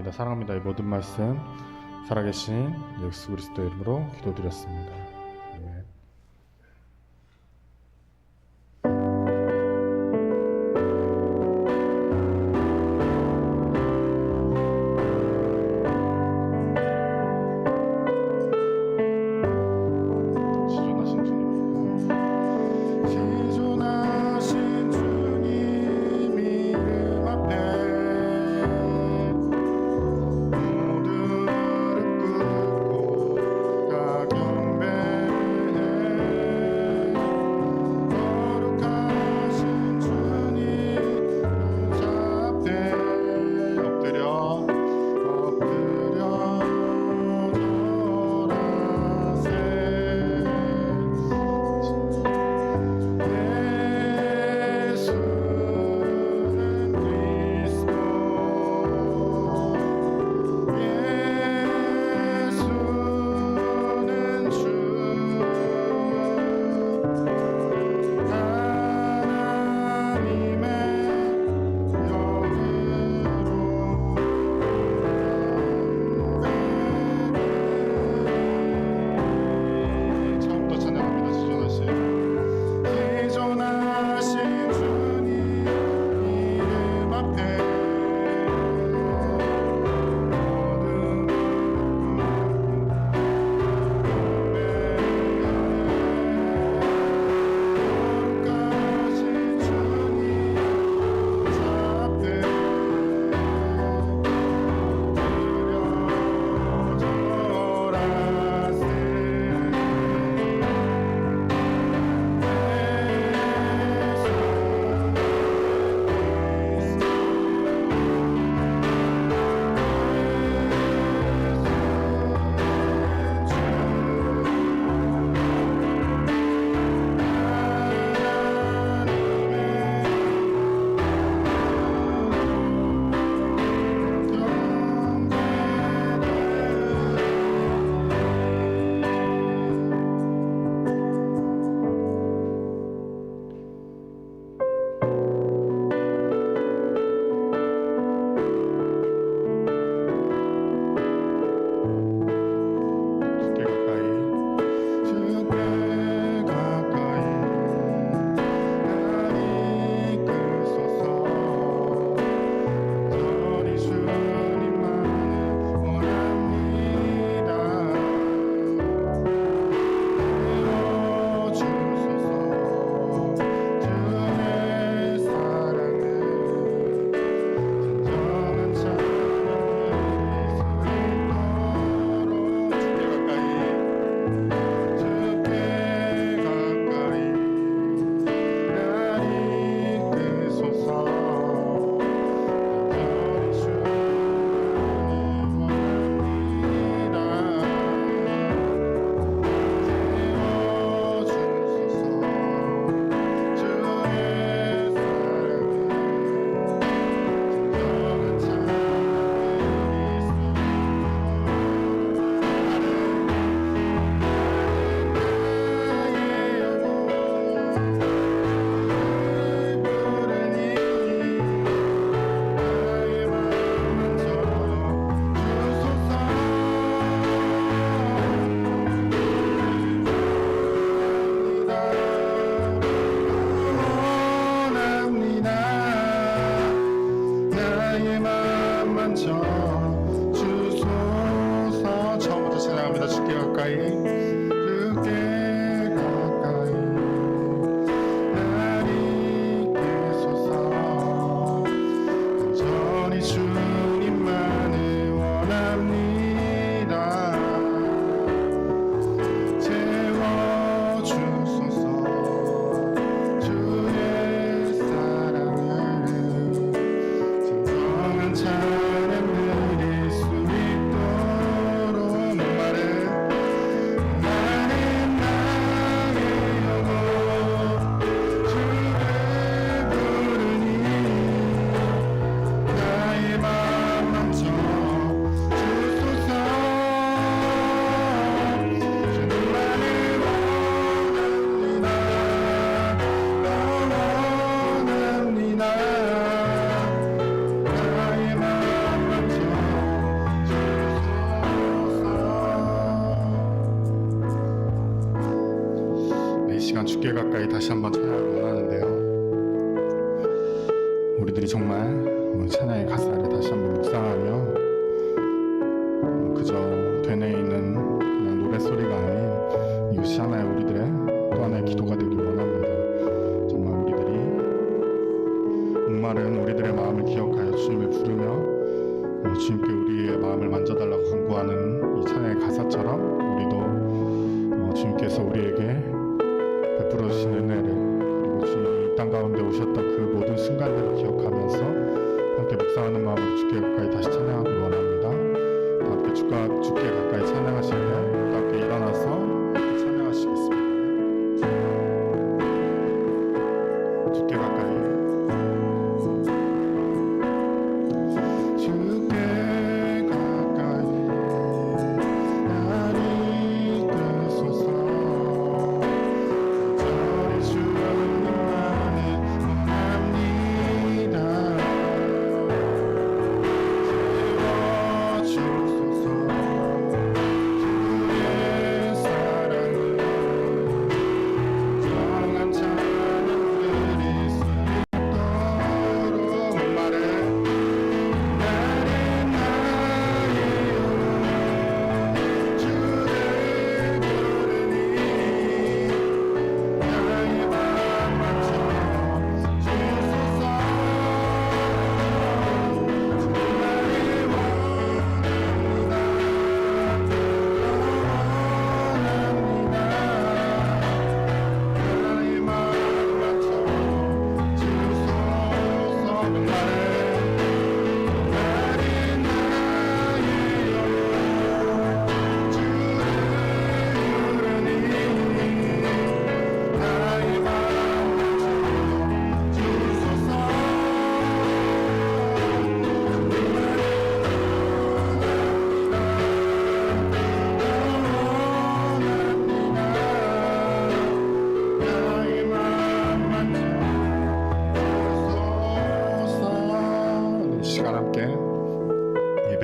사랑합니다. 사랑합니다. 이 모든 말씀 살아계신 예수 그리스도의 이름으로 기도드렸습니다. 아멘. 시간 주께 가까이 다시 한번 찬양하기 원하는데요. 우리들이 정말 찬양의 가사를 다시 한번 묵상하며 그저 되뇌 있는 그냥 노랫소리가 아닌 이것이 하나의 우리들의 또 하나의 기도가 되길 원합니다. 정말 우리들이 목마른 우리들의 마음을 기억하여 주님을 부르며 주님께 우리의 마음을 만져달라고 간구하는 이 찬양의 가사처럼 우리도 주님께서 우리에게 베풀어 주신 은혜를, 그리고 주님이 이 땅 가운데 오셨던 그 모든 순간들을 기억하면서 함께 묵상하는 마음으로 주께 가까이 다시 찬양하길 원합니다. 다 함께 주께 가까이 찬양하시면 다 함께 일어나서 찬양하시겠습니다. 주께 가까이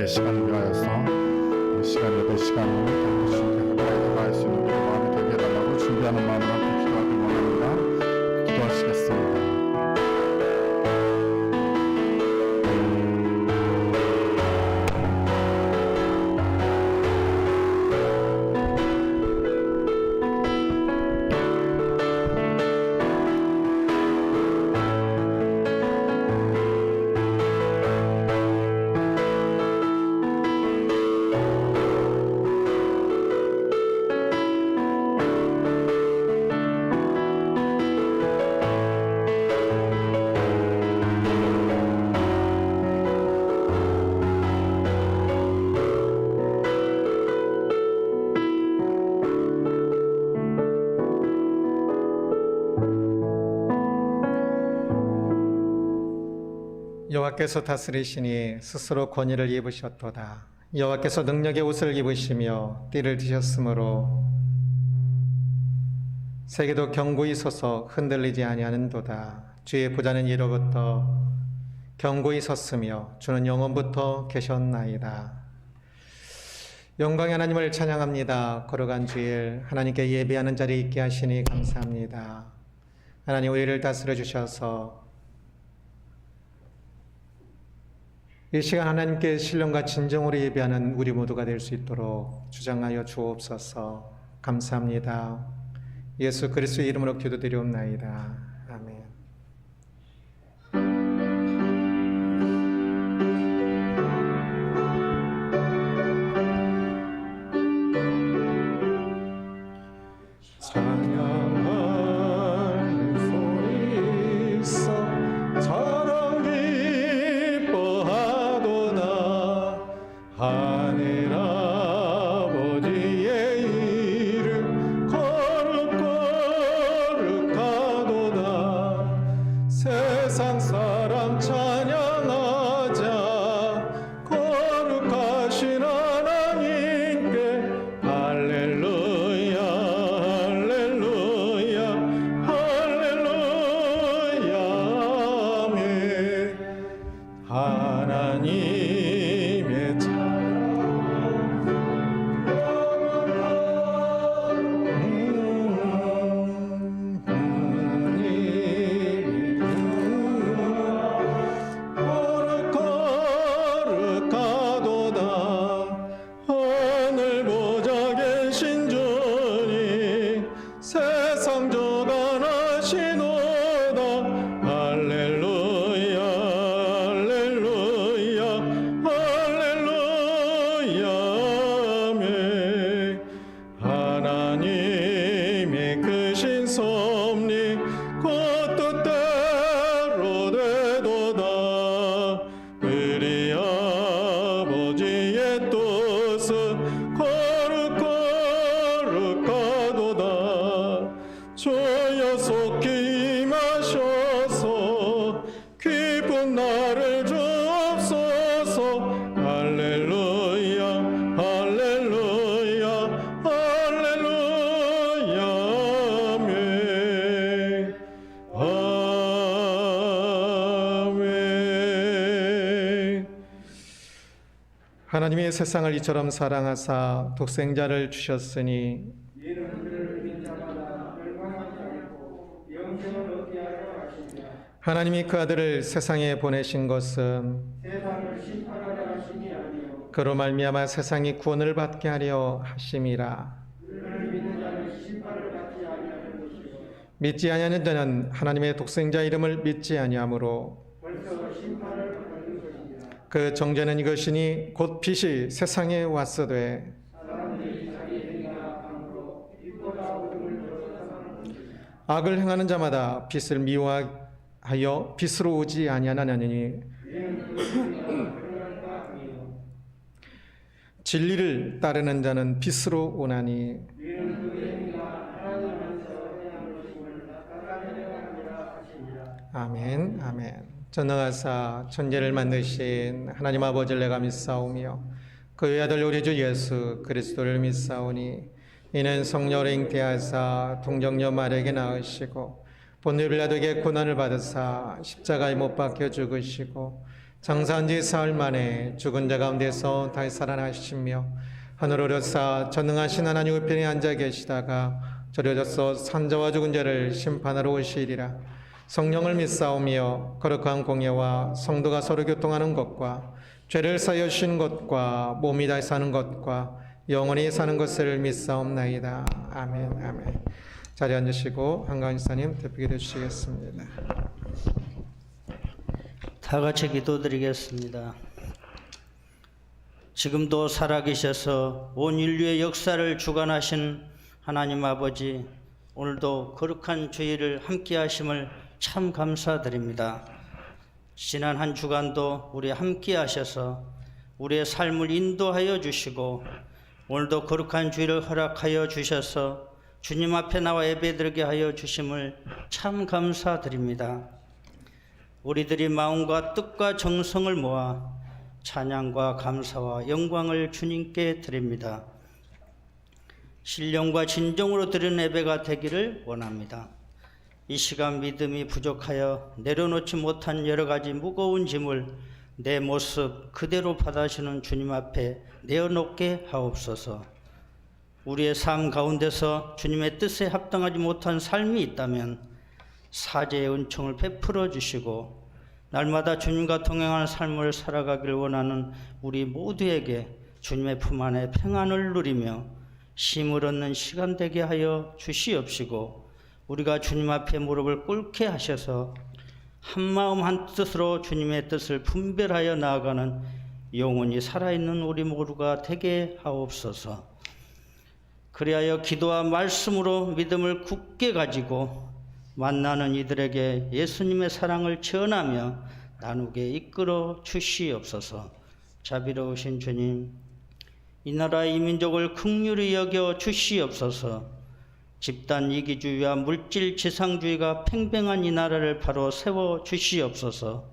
시간을 위하여서 이 시간 예배 시간을 주님께 가까이 다가갈 수 있는 우리의 마음이 되게 해달라고 준비하는 마음으로 함께 기도하길 원합니다. 기도하시겠습니다. 여호와께서 다스리시니 스스로 권위를 입으셨도다. 여호와께서 능력의 옷을 입으시며 띠를 드셨으므로 세계도 견고히 서서 흔들리지 아니하는도다. 주의 보좌는 예로부터 견고히 섰으며 주는 영원부터 계셨나이다. 영광의 하나님을 찬양합니다. 걸어간 주일 하나님께 예배하는 자리에 있게 하시니 감사합니다. 하나님 우리를 다스려 주셔서 이 시간 하나님께 신령과 진정으로 예배하는 우리 모두가 될 수 있도록 주장하여 주옵소서. 감사합니다. 예수 그리스도의 이름으로 기도드리옵나이다. 아멘. 세상 사람 찬양하자. 거룩하신 하나님께 할렐루야 할렐루야 할렐루야 아멘. 하나님의 찬양 우리의 뜻은 거룩거룩하도다. 주여 속히 임하셔서 기쁜 나를 주옵소서. 할렐루야 할렐루야 할렐루야 아멘 아멘. 하나님이 세상을 이처럼 사랑하사 독생자를 주셨으니 하나님이 그 아들을 세상에 보내신 것은 그로 말미암아 세상이 구원을 받게 하려 하심이라. 믿지 아니하는 자는 하나님의 독생자 이름을 믿지 아니하므로 그 정죄는 이것이니 곧 빛이 세상에 왔으되 악을 행하는 자마다 빛을 미워하여 빛으로 오지 아니하나니 진리를 따르는 자는 빛으로 오나니 아멘 아멘. 전능하사 천지를 만드신 하나님 아버지를 내가 믿사오며 그의 아들 우리 주 예수 그리스도를 믿사오니 이는 성령으로 잉태하사 동정녀 마리아에게 낳으시고 본유 빌라도에게 고난을 받으사 십자가에 못 박혀 죽으시고 장사한 지 사흘 만에 죽은 자 가운데서 다시 살아나시며 하늘 오르사 전능하신 하나님 우편에 앉아 계시다가 저려져서 산자와 죽은 자를 심판하러 오시리라. 성령을 믿사오며 거룩한 공예와 성도가 서로 교통하는 것과 죄를 사하여 주시는 것과 몸이 다시 사는 것과 영원히 사는 것을 믿사옵나이다. 아멘 아멘. 자리에 앉으시고 한가인 지사님 대표기도 주시겠습니다. 다 같이 기도드리겠습니다. 지금도 살아계셔서 온 인류의 역사를 주관하신 하나님 아버지, 오늘도 거룩한 주일을 함께 하심을 참 감사드립니다. 지난 한 주간도 우리 함께 하셔서 우리의 삶을 인도하여 주시고 오늘도 거룩한 주일을 허락하여 주셔서 주님 앞에 나와 예배드리게 하여 주심을 참 감사드립니다. 우리들이 마음과 뜻과 정성을 모아 찬양과 감사와 영광을 주님께 드립니다. 신령과 진정으로 드리는 예배가 되기를 원합니다. 이 시간 믿음이 부족하여 내려놓지 못한 여러 가지 무거운 짐을 내 모습 그대로 받아주는 주님 앞에 내어놓게 하옵소서. 우리의 삶 가운데서 주님의 뜻에 합당하지 못한 삶이 있다면 사죄의 은총을 베풀어 주시고 날마다 주님과 동행하는 삶을 살아가길 원하는 우리 모두에게 주님의 품 안에 평안을 누리며 쉼을 얻는 시간 되게 하여 주시옵시고 우리가 주님 앞에 무릎을 꿇게 하셔서 한마음 한뜻으로 주님의 뜻을 분별하여 나아가는 영원히 살아있는 우리 모두가 되게 하옵소서. 그리하여 기도와 말씀으로 믿음을 굳게 가지고 만나는 이들에게 예수님의 사랑을 전하며 나누게 이끌어 주시옵소서. 자비로우신 주님, 이 나라 이 민족을 긍휼히 여겨 주시옵소서. 집단 이기주의와 물질 지상주의가 팽팽한 이 나라를 바로 세워 주시옵소서.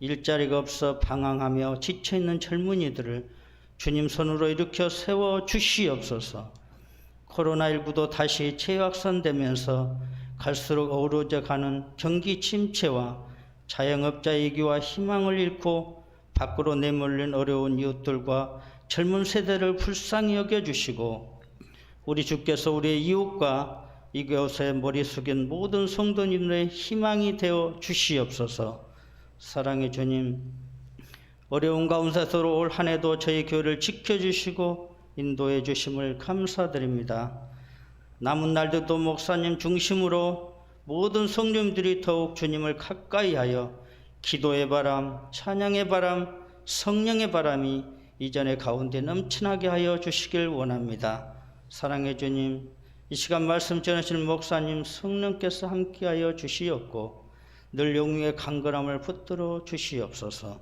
일자리가 없어 방황하며 지쳐있는 젊은이들을 주님 손으로 일으켜 세워 주시옵소서. 코로나19도 다시 재확산되면서 갈수록 어우러져 가는 경기 침체와 자영업자 위기와 희망을 잃고 밖으로 내몰린 어려운 이웃들과 젊은 세대를 불쌍히 여겨주시고 우리 주께서 우리의 이웃과 이곳에 머리 숙인 모든 성도님들의 희망이 되어 주시옵소서. 사랑의 주님, 어려운 가운데서도 올 한 해도 저희 교회를 지켜주시고 인도해 주심을 감사드립니다. 남은 날들도 목사님 중심으로 모든 성령들이 더욱 주님을 가까이 하여 기도의 바람, 찬양의 바람, 성령의 바람이 이전의 가운데 넘치나게 하여 주시길 원합니다. 사랑의 주님, 이 시간 말씀 전하시는 목사님 성령께서 함께하여 주시옵고 늘 영웅의 강건함을 붙들어 주시옵소서.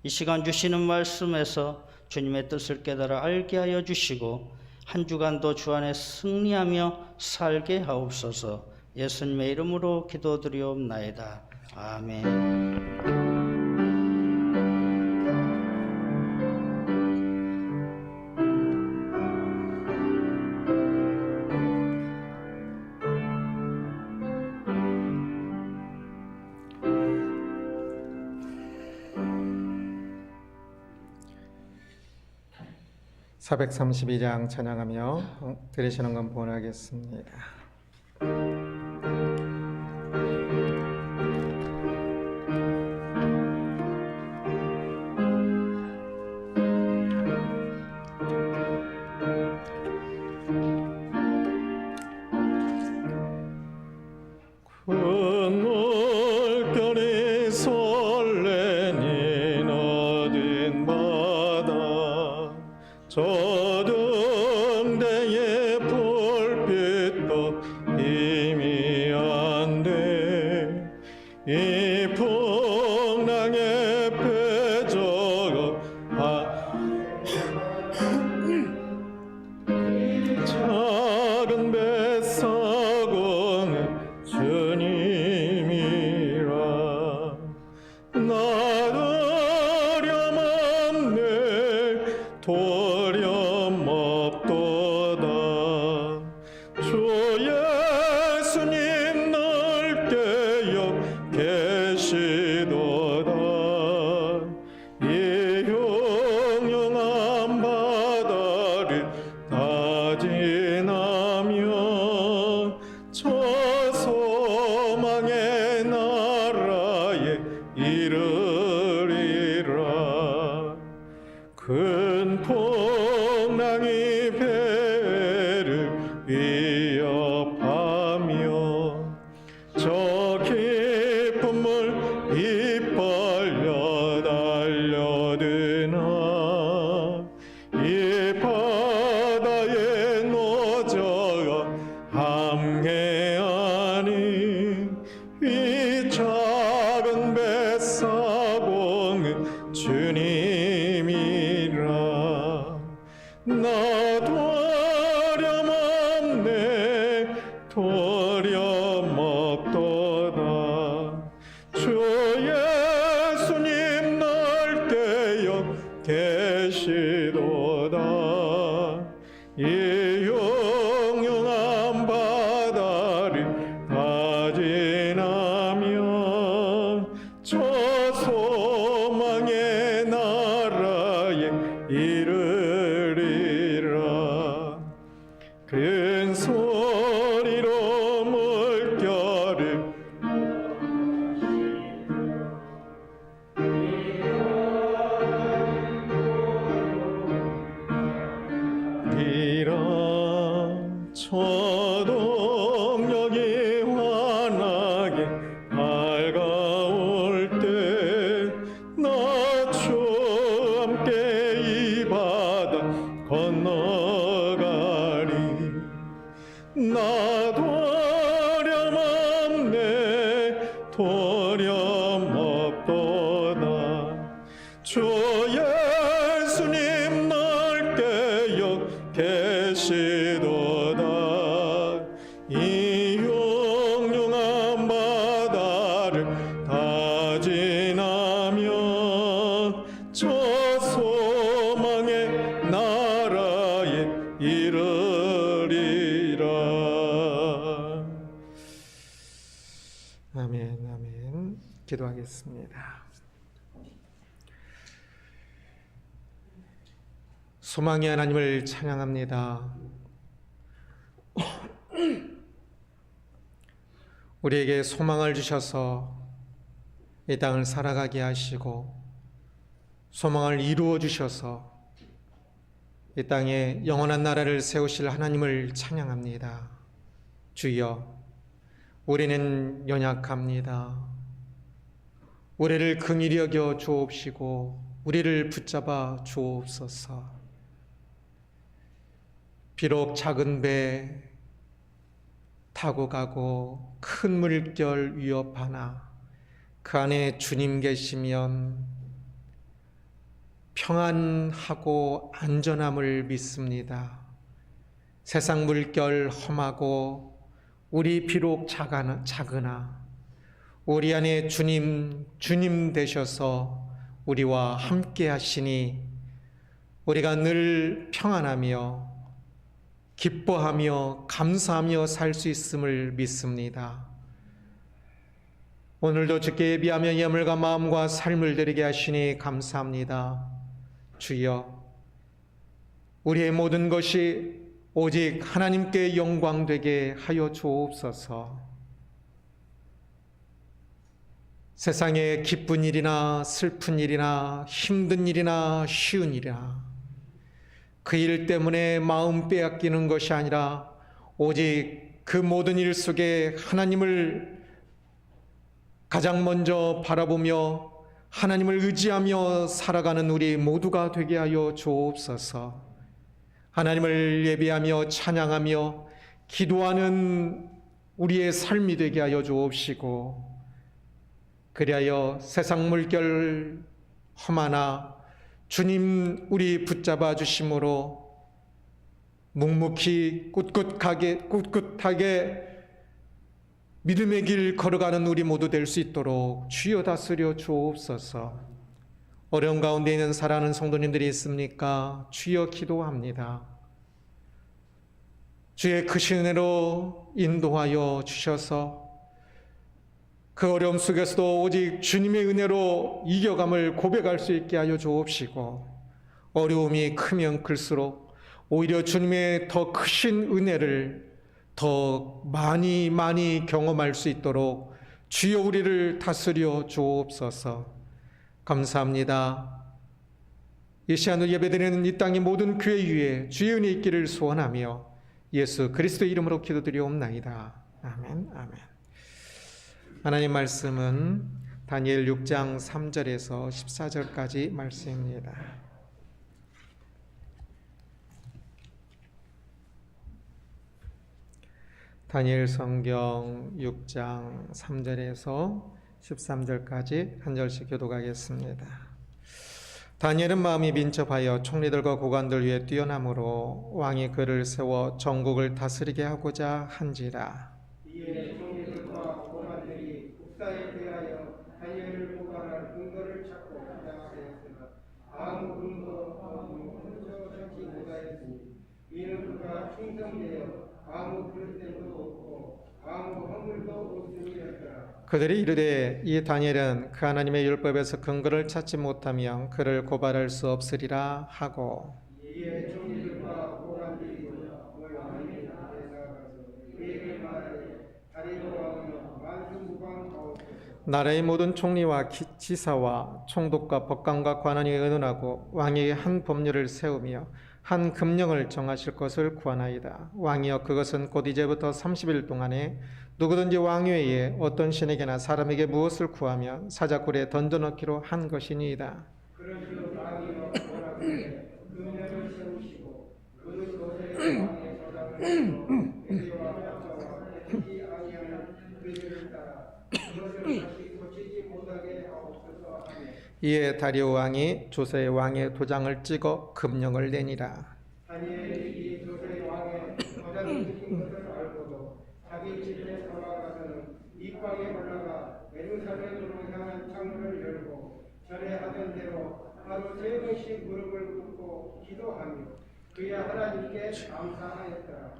이 시간 주시는 말씀에서 주님의 뜻을 깨달아 알게 하여 주시고 한 주간도 주 안에 승리하며 살게 하옵소서. 예수님의 이름으로 기도드리옵나이다. 아멘. (432장) 찬양하며 들으시는 건 본하겠습니다. 물결이 설레니 어딘 바다 젖은 데에 불빛도 힘이 안 돼 이 풍랑에 패져가 작은 뱃사고는 주님이라 나더렴없네 도렴없도다 주 예수님 널 깨어 계시도다 이 흉흉한 바다를 다 지나며 저 소망의 나라에 이르리라 큰 풍랑이 배를 위협하며 저 깊은 물 이빨려 달려드나 이 바다에 노저가 함께하니 이 작은 뱃사공은 주님이라 나도 어렴없네 도렴없도다 주 예수님 날 깨어 계시도다 이 흉흉한 바다를 다 지나며 저 소망의 나라에 이르리라 큰 소리로 물결을 이라 초동력이 환하게 밝아올 때 나 주와 함께 이 바다 건너가리 나도 어렴없네 도렴없도다 주 예수님 날 깨어 계시도다 이 흉흉한 바다를 다 지나며 저 소망의 나라에 이르리라. 아멘, 아멘. 기도하겠습니다. 소망의 하나님을 찬양합니다. 우리에게 소망을 주셔서 이 땅을 살아가게 하시고 소망을 이루어 주셔서 이 땅에 영원한 나라를 세우실 하나님을 찬양합니다. 주여, 우리는 연약합니다. 우리를 긍휼히 여겨 주옵시고 우리를 붙잡아 주옵소서. 비록 작은 배 타고 가고 큰 물결 위협, 하나 그 안에 주님 계시면 평안하고 안전함을 믿습니다. 세상 물결 험하고 우리 비록 작으나 우리 안에 주님 되셔서 우리와 함께 하시니 우리가 늘 평안하며 기뻐하며 감사하며 살 수 있음을 믿습니다. 오늘도 주께 예비하며 예물과 마음과 삶을 드리게 하시니 감사합니다. 주여, 우리의 모든 것이 오직 하나님께 영광되게 하여 주옵소서. 세상에 기쁜 일이나 슬픈 일이나 힘든 일이나 쉬운 일이나 그 일 때문에 마음 빼앗기는 것이 아니라 오직 그 모든 일 속에 하나님을 가장 먼저 바라보며 하나님을 의지하며 살아가는 우리 모두가 되게 하여 주옵소서. 하나님을 예배하며 찬양하며 기도하는 우리의 삶이 되게 하여 주옵시고, 그리하여 세상 물결 험하나 주님 우리 붙잡아 주심으로 묵묵히 꿋꿋하게 믿음의 길 걸어가는 우리 모두 될 수 있도록 주여 다스려 주옵소서. 어려운 가운데 있는 사랑하는 성도님들이 있습니까? 주여 기도합니다. 주의 크신 은혜로 인도하여 주셔서 그 어려움 속에서도 오직 주님의 은혜로 이겨감을 고백할 수 있게 하여 주옵시고, 어려움이 크면 클수록 오히려 주님의 더 크신 은혜를 더 많이 경험할 수 있도록 주여 우리를 다스려 주옵소서. 감사합니다. 이 시간을 예배드리는 이 땅의 모든 교회 위에 주의 은혜 있기를 소원하며 예수 그리스도의 이름으로 기도드리옵나이다. 아멘. 아멘. 하나님 말씀은 다니엘 6장 3절에서 14절까지 말씀입니다. 다니엘 성경 6장 3절에서 13절까지 한 절씩 교독하겠습니다. 다니엘은 마음이 민첩하여 총리들과 고관들 위에 뛰어남으로 왕이 그를 세워 전국을 다스리게 하고자 한지라. 이에 총리들과 고관들이 국사에 대하여 다니엘을 고발할 근거를 찾고 주장하였으나 아무 근거 없고 훔쳐잡지 못하였으니 이는 그가 충성되어 아무 그릇됨도 없고 아무 허물도 없음이었더라. 그들이 이르되 이 다니엘은 그 하나님의 율법에서 근거를 찾지 못하면 그를 고발할 수 없으리라 하고, 이에 총리들과 고관들이 왕에게 나가서 그에게 말하되 다리로 왕이여 만수무강하옵소서. 나라의 모든 총리와 지사와 총독과 법관과 관원이 의논하고 왕에게 한 법률을 세우며 한 금령을 정하실 것을 구하나이다. 왕이여 왕이여 곧 이제부터 30일 동안에 누구든지 왕 외에 어떤 신에게나 사람에게 무엇을 구하면 사자굴에 던져넣기로 한 것이니이다. 그러시오 왕이여 원하건대 금령을 세우시고 그 것에 왕의 저장을 해서 그대와 박사와 해치지 아니하는 그들을 따라 그것을 다시 고치지 못하게 하옵소서 하며 이에 다리오 왕이 조세의 왕의 도장을 찍어 금령을 내니라. 다니엘이 이 조세 왕의 도장을 찍힌 것을 알고도 자기 집에 돌아가서는 입방에 올라가 예루살렘으로 향한 창문을 열고 전에 하던 대로 하루 3번씩 무릎을 꿇고 기도하며 그의 하나님께 감사하였더라.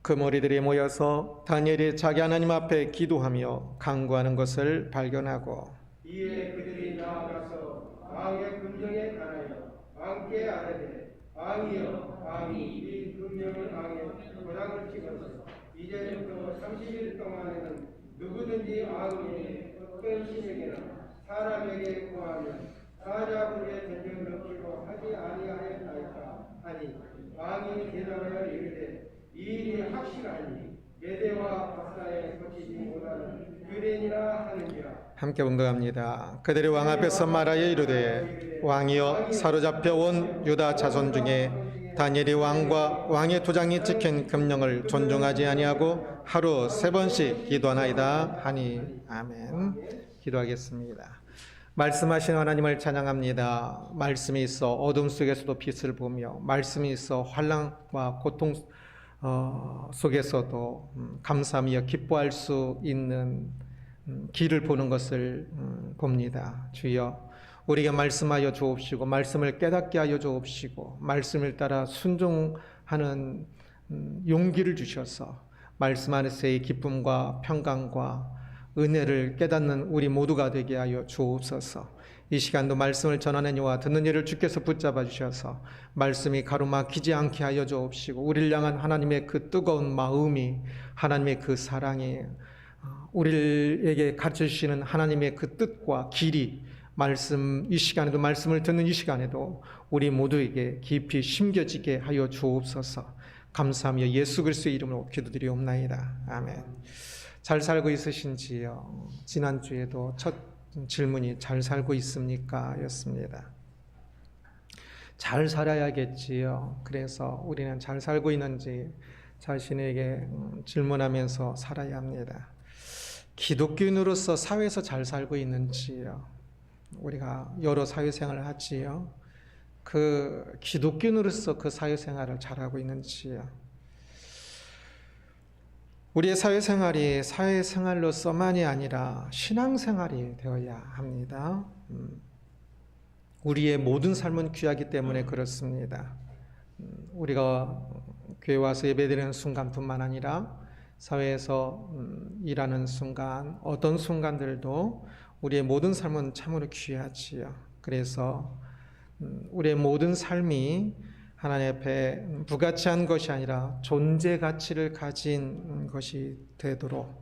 그 무리들이 모여서 다니엘이 자기 하나님 앞에 기도하며 간구하는 것을 발견하고, 이에 그들이 나아가서 왕의 금령에 관하여 왕께 아뢰되 왕이여 왕이 이 금령을 왕의 도장을 찍어서 이제부터 30일 동안에는 누구든지 왕이 어떤 신에게나 사람에게 구하면 사자굴에 던져넣기로 하지 아니하였나이까 하니 왕이 대답하여 이르되 이 일이 확실하니 메대와 박사에 거치지 못하는 유례니라 하느니라. 함께 운동합니다. 그들이 왕 앞에서 말하여 이르되 왕이여 사로잡혀 온 유다 자손 중에 다니엘이 왕과 왕의 도장이 찍힌 금령을 존중하지 아니하고 하루 3번씩 기도하나이다 하니. 아멘. 기도하겠습니다. 말씀하신 하나님을 찬양합니다. 말씀이 있어 어둠 속에서도 빛을 보며 말씀이 있어 환난과 고통 속에서도 감사하며 기뻐할 수 있는 길을 보는 것을 봅니다. 주여 우리에게 말씀하여 주옵시고 말씀을 깨닫게 하여 주옵시고 말씀을 따라 순종하는 용기를 주셔서 말씀 안에서의 기쁨과 평강과 은혜를 깨닫는 우리 모두가 되게 하여 주옵소서. 이 시간도 말씀을 전하는 이와 듣는 이를 주께서 붙잡아 주셔서 말씀이 가로막히지 않게 하여 주옵시고 우리를 향한 하나님의 그 뜨거운 마음이 하나님의 그 사랑이 우리에게 가르쳐 주시는 하나님의 그 뜻과 길이 말씀 이 시간에도 말씀을 듣는 이 시간에도 우리 모두에게 깊이 심겨지게 하여 주옵소서. 감사하며 예수 그리스도의 이름으로 기도드리옵나이다. 아멘. 잘 살고 있으신지요? 지난주에도 첫 질문이 잘 살고 있습니까? 였습니다. 잘 살아야겠지요. 그래서 우리는 잘 살고 있는지 자신에게 질문하면서 살아야 합니다. 기독교인으로서 사회에서 잘 살고 있는지요? 우리가 여러 사회생활을 하지요. 그 기독교인으로서 그 사회생활을 잘하고 있는지요? 우리의 사회생활이 사회생활로서만이 아니라 신앙생활이 되어야 합니다. 우리의 모든 삶은 귀하기 때문에 그렇습니다. 우리가 교회 와서 예배드리는 순간뿐만 아니라 사회에서 일하는 순간, 어떤 순간들도 우리의 모든 삶은 참으로 귀하지요. 그래서 우리의 모든 삶이 하나님 앞에 부가치한 것이 아니라 존재 가치를 가진 것이 되도록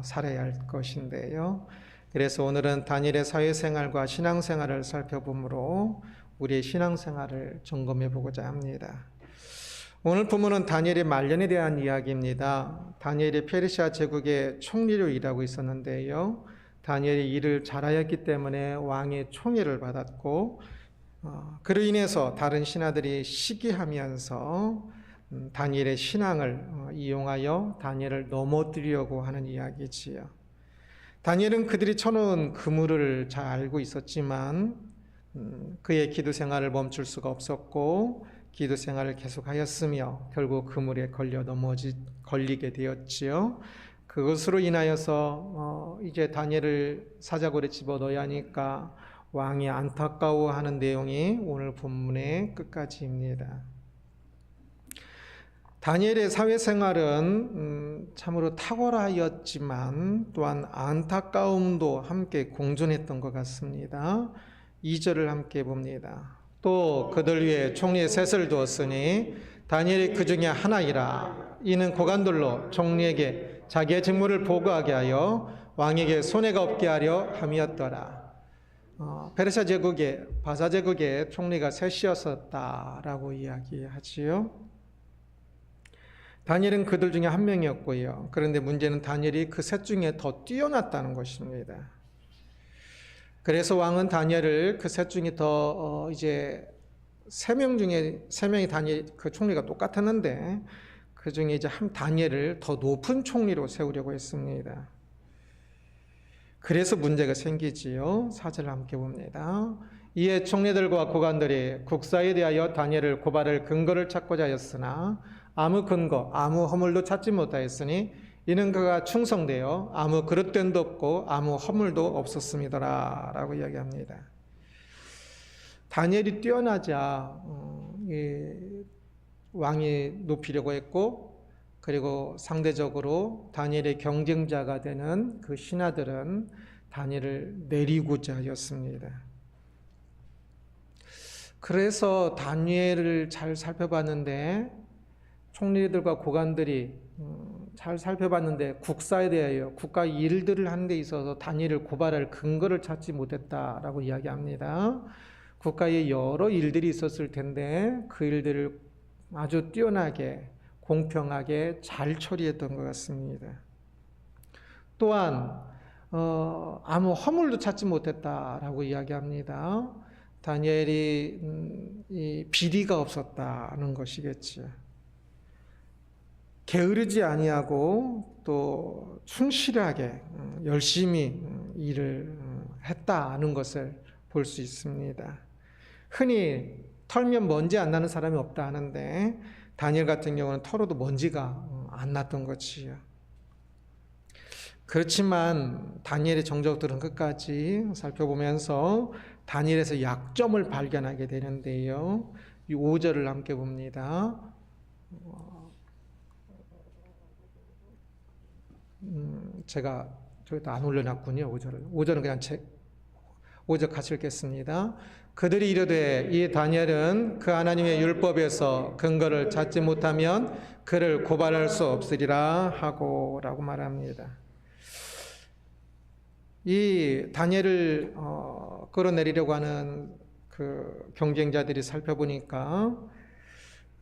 살아야 할 것인데요. 그래서 오늘은 다니엘의 사회생활과 신앙생활을 살펴보므로 우리의 신앙생활을 점검해 보고자 합니다. 오늘 본문은 다니엘의 말년에 대한 이야기입니다. 다니엘이 페르시아 제국의 총리로 일하고 있었는데요. 다니엘이 일을 잘하였기 때문에 왕의 총애를 받았고 그로 인해서 다른 신하들이 시기하면서 다니엘의 신앙을 이용하여 다니엘을 넘어뜨리려고 하는 이야기지요. 다니엘은 그들이 쳐놓은 그물을 잘 알고 있었지만 그의 기도 생활을 멈출 수가 없었고 기도 생활을 계속하였으며 결국 그물에 걸리게 되었지요. 그것으로 인하여서 이제 다니엘을 사자굴에 집어넣어야 하니까 왕이 안타까워하는 내용이 오늘 본문의 끝까지입니다. 다니엘의 사회생활은 참으로 탁월하였지만 또한 안타까움도 함께 공존했던 것 같습니다. 2절을 함께 봅니다. 또 그들 위에 총리의 셋을 두었으니 다니엘이 그 중에 하나이라. 이는 고관들로 총리에게 자기의 직무를 보고하게 하여 왕에게 손해가 없게 하려 함이었더라. 페르시아 제국의 바사 제국의 총리가 셋이었었다라고 이야기하지요. 다니엘은 그들 중에 한 명이었고요. 그런데 문제는 다니엘이 그 셋 중에 더 뛰어났다는 것입니다. 그래서 왕은 다니엘을 그 셋 중에 더 이제 3명 중에 3명이 다니엘 그 총리가 똑같았는데 그 중에 이제 한 다니엘을 더 높은 총리로 세우려고 했습니다. 그래서 문제가 생기지요. 4절 함께 봅니다. 이에 총리들과 고관들이 국사에 대하여 다니엘을 고발할 근거를 찾고자 하였으나 아무 근거, 아무 허물도 찾지 못하였으니 이는 그가 충성되어 아무 그릇됨도 없고 아무 허물도 없었음이더라 라고 이야기합니다. 다니엘이 뛰어나자 왕이 높이려고 했고 그리고 상대적으로 다니엘의 경쟁자가 되는 그 신하들은 다니엘을 내리고자 하였습니다. 그래서 다니엘을 잘 살펴봤는데 총리들과 고관들이 잘 살펴봤는데 국사에 대하여 국가 일들을 하는 데 있어서 다니엘을 고발할 근거를 찾지 못했다라고 이야기합니다. 국가에 여러 일들이 있었을 텐데 그 일들을 아주 뛰어나게 공평하게 잘 처리했던 것 같습니다. 또한 아무 허물도 찾지 못했다라고 이야기합니다. 다니엘이 비리가 없었다는 것이겠죠. 게으르지 아니하고 또 충실하게 열심히 일을 했다는 것을 볼 수 있습니다. 흔히 털면 먼지 안 나는 사람이 없다 하는데 다니엘 같은 경우는 털어도 먼지가 안 났던 것이요. 그렇지만 다니엘의 정적들은 끝까지 살펴보면서 다니엘에서 약점을 발견하게 되는데요. 이 5절을 함께 봅니다. 제가 저기다 안 올려놨군요. 5절은 그냥 5절 같이 읽겠습니다. 그들이 이르되 이 다니엘은 그 하나님의 율법에서 근거를 찾지 못하면 그를 고발할 수 없으리라 하고 라고 말합니다. 이 다니엘을 끌어내리려고 하는 그 경쟁자들이 살펴보니까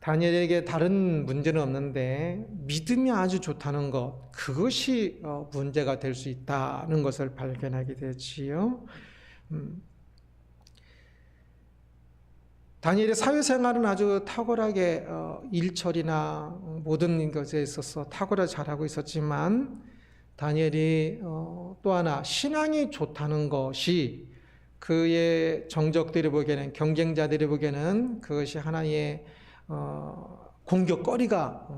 다니엘에게 다른 문제는 없는데 믿음이 아주 좋다는 것, 그것이 문제가 될 수 있다는 것을 발견하게 되지요. 다니엘의 사회생활은 아주 탁월하게 일처리나 모든 것에 있어서 탁월하게 잘하고 있었지만 다니엘이 또 하나 신앙이 좋다는 것이 그의 정적들이 보기에는, 경쟁자들이 보기에는 그것이 하나의 공격거리가,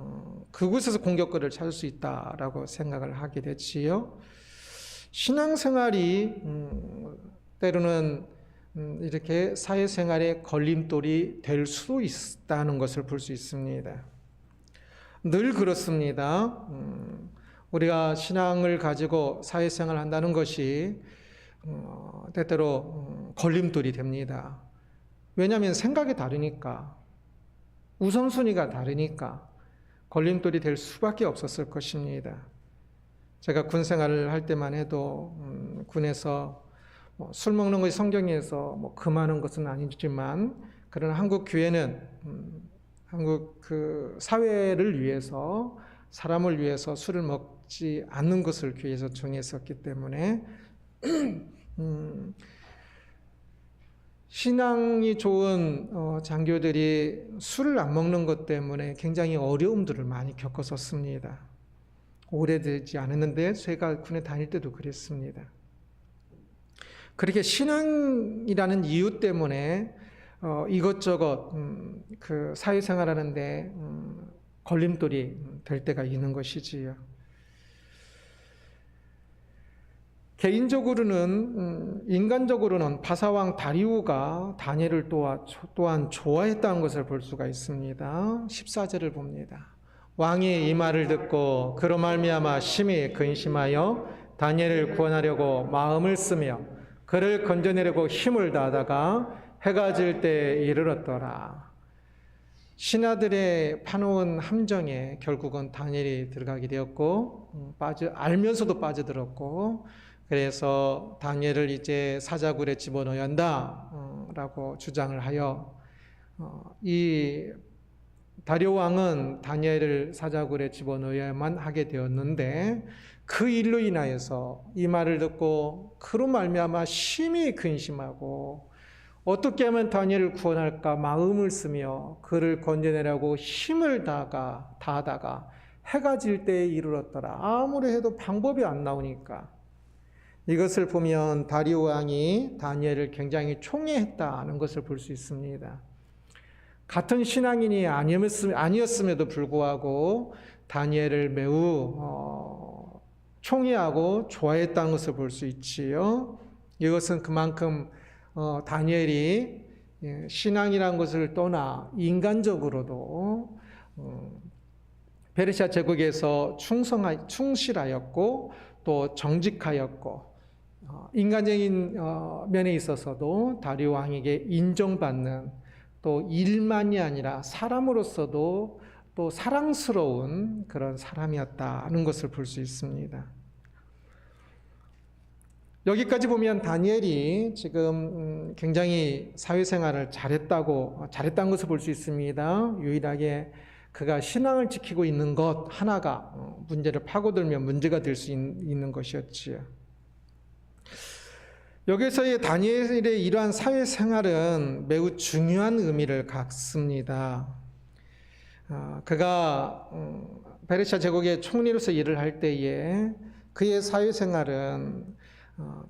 그곳에서 공격거리를 찾을 수 있다라고 생각을 하게 됐지요. 신앙생활이 때로는 이렇게 사회생활의 걸림돌이 될 수도 있다는 것을 볼 수 있습니다. 늘 그렇습니다. 우리가 신앙을 가지고 사회생활을 한다는 것이 때때로 걸림돌이 됩니다. 왜냐하면 생각이 다르니까, 우선순위가 다르니까 걸림돌이 될 수밖에 없었을 것입니다. 제가 군 생활을 할 때만 해도 군에서 술 먹는 것이 성경에서 금하는 것은 아니지만, 그러나 한국 교회는 한국 그 사회를 위해서, 사람을 위해서 술을 먹지 않는 것을 교회에서 정했었기 때문에 신앙이 좋은 장교들이 술을 안 먹는 것 때문에 굉장히 어려움들을 많이 겪었었습니다. 오래되지 않았는데 제가 군에 다닐 때도 그랬습니다. 그렇게 신앙이라는 이유 때문에 이것저것 그 사회생활하는데 걸림돌이 될 때가 있는 것이지요. 개인적으로는, 인간적으로는 바사왕 다리우가 다니엘을 또한 좋아했다는 것을 볼 수가 있습니다. 14절을 봅니다. 왕이 이 말을 듣고 그로 말미암아 심히 근심하여 다니엘을 구원하려고 마음을 쓰며 그를 건져내려고 힘을 다하다가 해가 질 때에 이르렀더라. 신하들의 파놓은 함정에 결국은 다니엘이 들어가게 되었고, 알면서도 빠져들었고, 그래서 다니엘을 이제 사자굴에 집어넣어야 한다 라고 주장을 하여 이 다리오 왕은 다니엘을 사자굴에 집어넣어야만 하게 되었는데, 그 일로 인하여서 이 말을 듣고 그로 말미암아 심히 근심하고 어떻게 하면 다니엘을 구원할까 마음을 쓰며 그를 건져내라고 힘을 다하다가 해가 질 때에 이르렀더라. 아무리 해도 방법이 안 나오니까, 이것을 보면 다리오 왕이 다니엘을 굉장히 총애했다는 것을 볼 수 있습니다. 같은 신앙인이 아니었음에도 불구하고 다니엘을 매우 총애하고 좋아했다는 것을 볼 수 있지요. 이것은 그만큼 다니엘이 신앙이라는 것을 떠나 인간적으로도 페르시아 제국에서 충실하였고 또 정직하였고, 인간적인 면에 있어서도 다리오 왕에게 인정받는, 또 일만이 아니라 사람으로서도 또 사랑스러운 그런 사람이었다는 것을 볼 수 있습니다. 여기까지 보면 다니엘이 지금 굉장히 사회생활을 잘했다는 것을 볼 수 있습니다. 유일하게 그가 신앙을 지키고 있는 것 하나가 문제를 파고들면 문제가 될 수 있는 것이었지요. 여기서의 다니엘의 이러한 사회생활은 매우 중요한 의미를 갖습니다. 그가 페르시아 제국의 총리로서 일을 할 때에 그의 사회생활은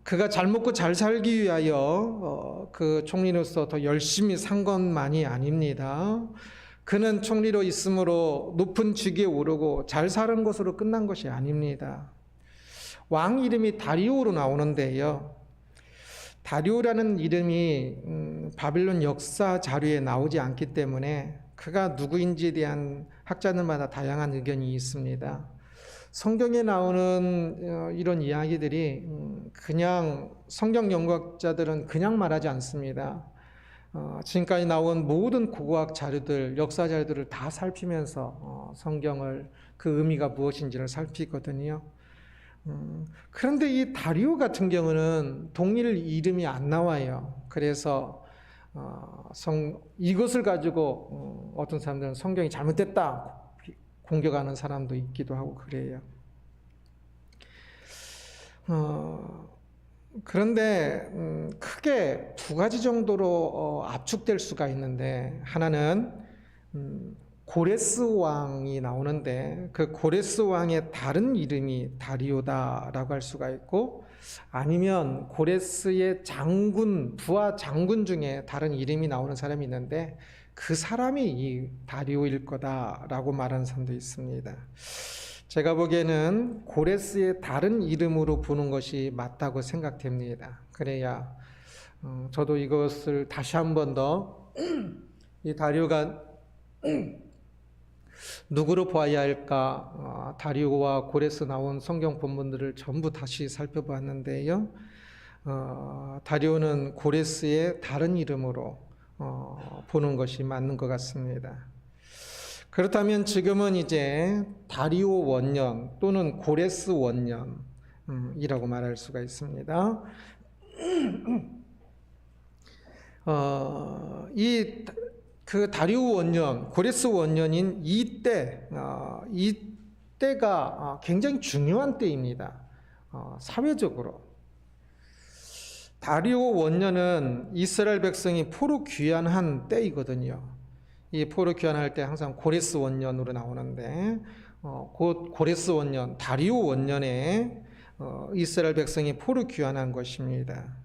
그가 잘 먹고 잘 살기 위하여 그 총리로서 더 열심히 산 것만이 아닙니다. 그는 총리로 있으므로 높은 직위에 오르고 잘 사는 것으로 끝난 것이 아닙니다. 왕 이름이 다리오로 나오는데요. 다리오라는 이름이 바빌론 역사 자료에 나오지 않기 때문에 그가 누구인지에 대한 학자들마다 다양한 의견이 있습니다. 성경에 나오는 이런 이야기들이 그냥 성경 연구학자들은 그냥 말하지 않습니다. 지금까지 나온 모든 고고학 자료들, 역사 자료들을 다 살피면서 성경을 그 의미가 무엇인지를 살피거든요. 그런데 이 다리오 같은 경우는 동일 이름이 안 나와요. 그래서 이것을 가지고 어떤 사람들은 성경이 잘못됐다 공격하는 사람도 있기도 하고 그래요. 그런데 크게 두 가지 정도로 압축될 수가 있는데, 하나는 고레스 왕이 나오는데 그 고레스 왕의 다른 이름이 다리오다라고 할 수가 있고, 아니면 고레스의 장군, 부하 장군 중에 다른 이름이 나오는 사람이 있는데 그 사람이 이 다리오일 거다라고 말하는 사람도 있습니다. 제가 보기에는 고레스의 다른 이름으로 부르는 것이 맞다고 생각됩니다. 그래야 저도 이것을 다시 한 번 더 이 다리오가 누구로 보아야 할까, 다리오와 고레스 나온 성경 본문들을 전부 다시 살펴봤는데요. 다리오는 고레스의 다른 이름으로 보는 것이 맞는 것 같습니다. 그렇다면 지금은 이제 다리오 원년 또는 고레스 원년이라고 말할 수가 있습니다. 그 다리오 원년, 고레스 원년인 이때가 굉장히 중요한 때입니다. 사회적으로. 다리오 원년은 이스라엘 백성이 포로 귀환한 때이거든요. 이 포로 귀환할 때 항상 고레스 원년으로 나오는데, 곧 고레스 원년, 다리오 원년에 이스라엘 백성이 포로 귀환한 것입니다.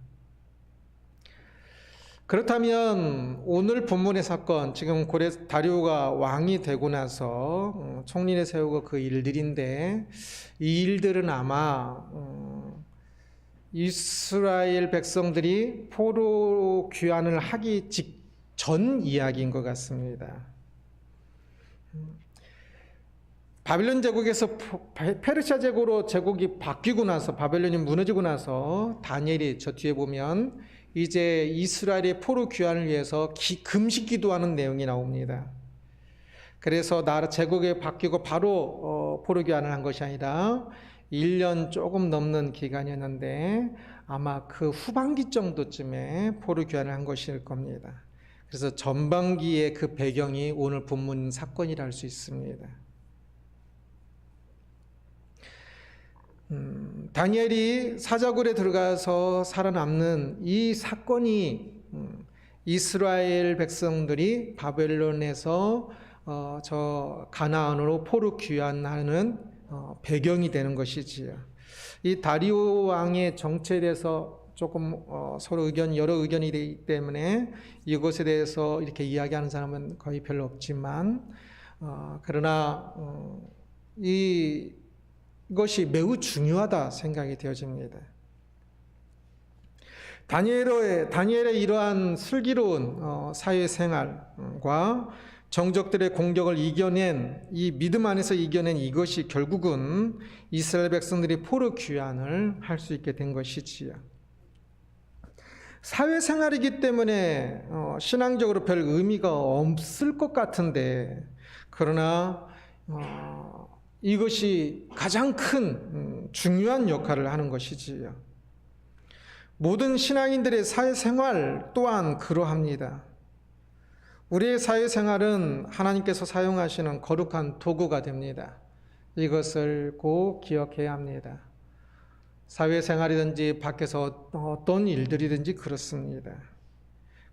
그렇다면 오늘 본문의 사건, 지금 다리오가 왕이 되고 나서 총리를 세우고 그 일들인데, 이 일들은 아마 이스라엘 백성들이 포로 귀환을 하기 직전 이야기인 것 같습니다. 바빌론 제국에서 페르시아 제국이 바뀌고 나서, 바벨론이 무너지고 나서 다니엘이 저 뒤에 보면 이제 이스라엘의 포로 귀환을 위해서 금식 기도하는 내용이 나옵니다. 그래서 나라 제국이 바뀌고 바로 포로 귀환을 한 것이 아니라 1년 조금 넘는 기간이었는데 아마 그 후반기 정도쯤에 포로 귀환을 한 것일 겁니다. 그래서 전반기의 그 배경이 오늘 본문 사건이라 할 수 있습니다. 다니엘이 사자굴에 들어가서 살아남는 이 사건이 이스라엘 백성들이 바벨론에서 저 가나안으로 포로 귀환하는 배경이 되는 것이지요. 이 다리오 왕의 정체에 대해서 조금 서로 여러 의견이 되기 때문에 이것에 대해서 이렇게 이야기하는 사람은 거의 별로 없지만, 그러나 이것이 매우 중요하다 생각이 되어집니다. 다니엘의 이러한 슬기로운 사회생활과 정적들의 공격을 이겨낸, 이 믿음 안에서 이겨낸 이것이 결국은 이스라엘 백성들이 포로 귀환을 할 수 있게 된 것이지요. 사회생활이기 때문에 신앙적으로 별 의미가 없을 것 같은데, 그러나 이것이 가장 큰 중요한 역할을 하는 것이지요. 모든 신앙인들의 사회생활 또한 그러합니다. 우리의 사회생활은 하나님께서 사용하시는 거룩한 도구가 됩니다. 이것을 꼭 기억해야 합니다. 사회생활이든지 밖에서 어떤 일들이든지 그렇습니다.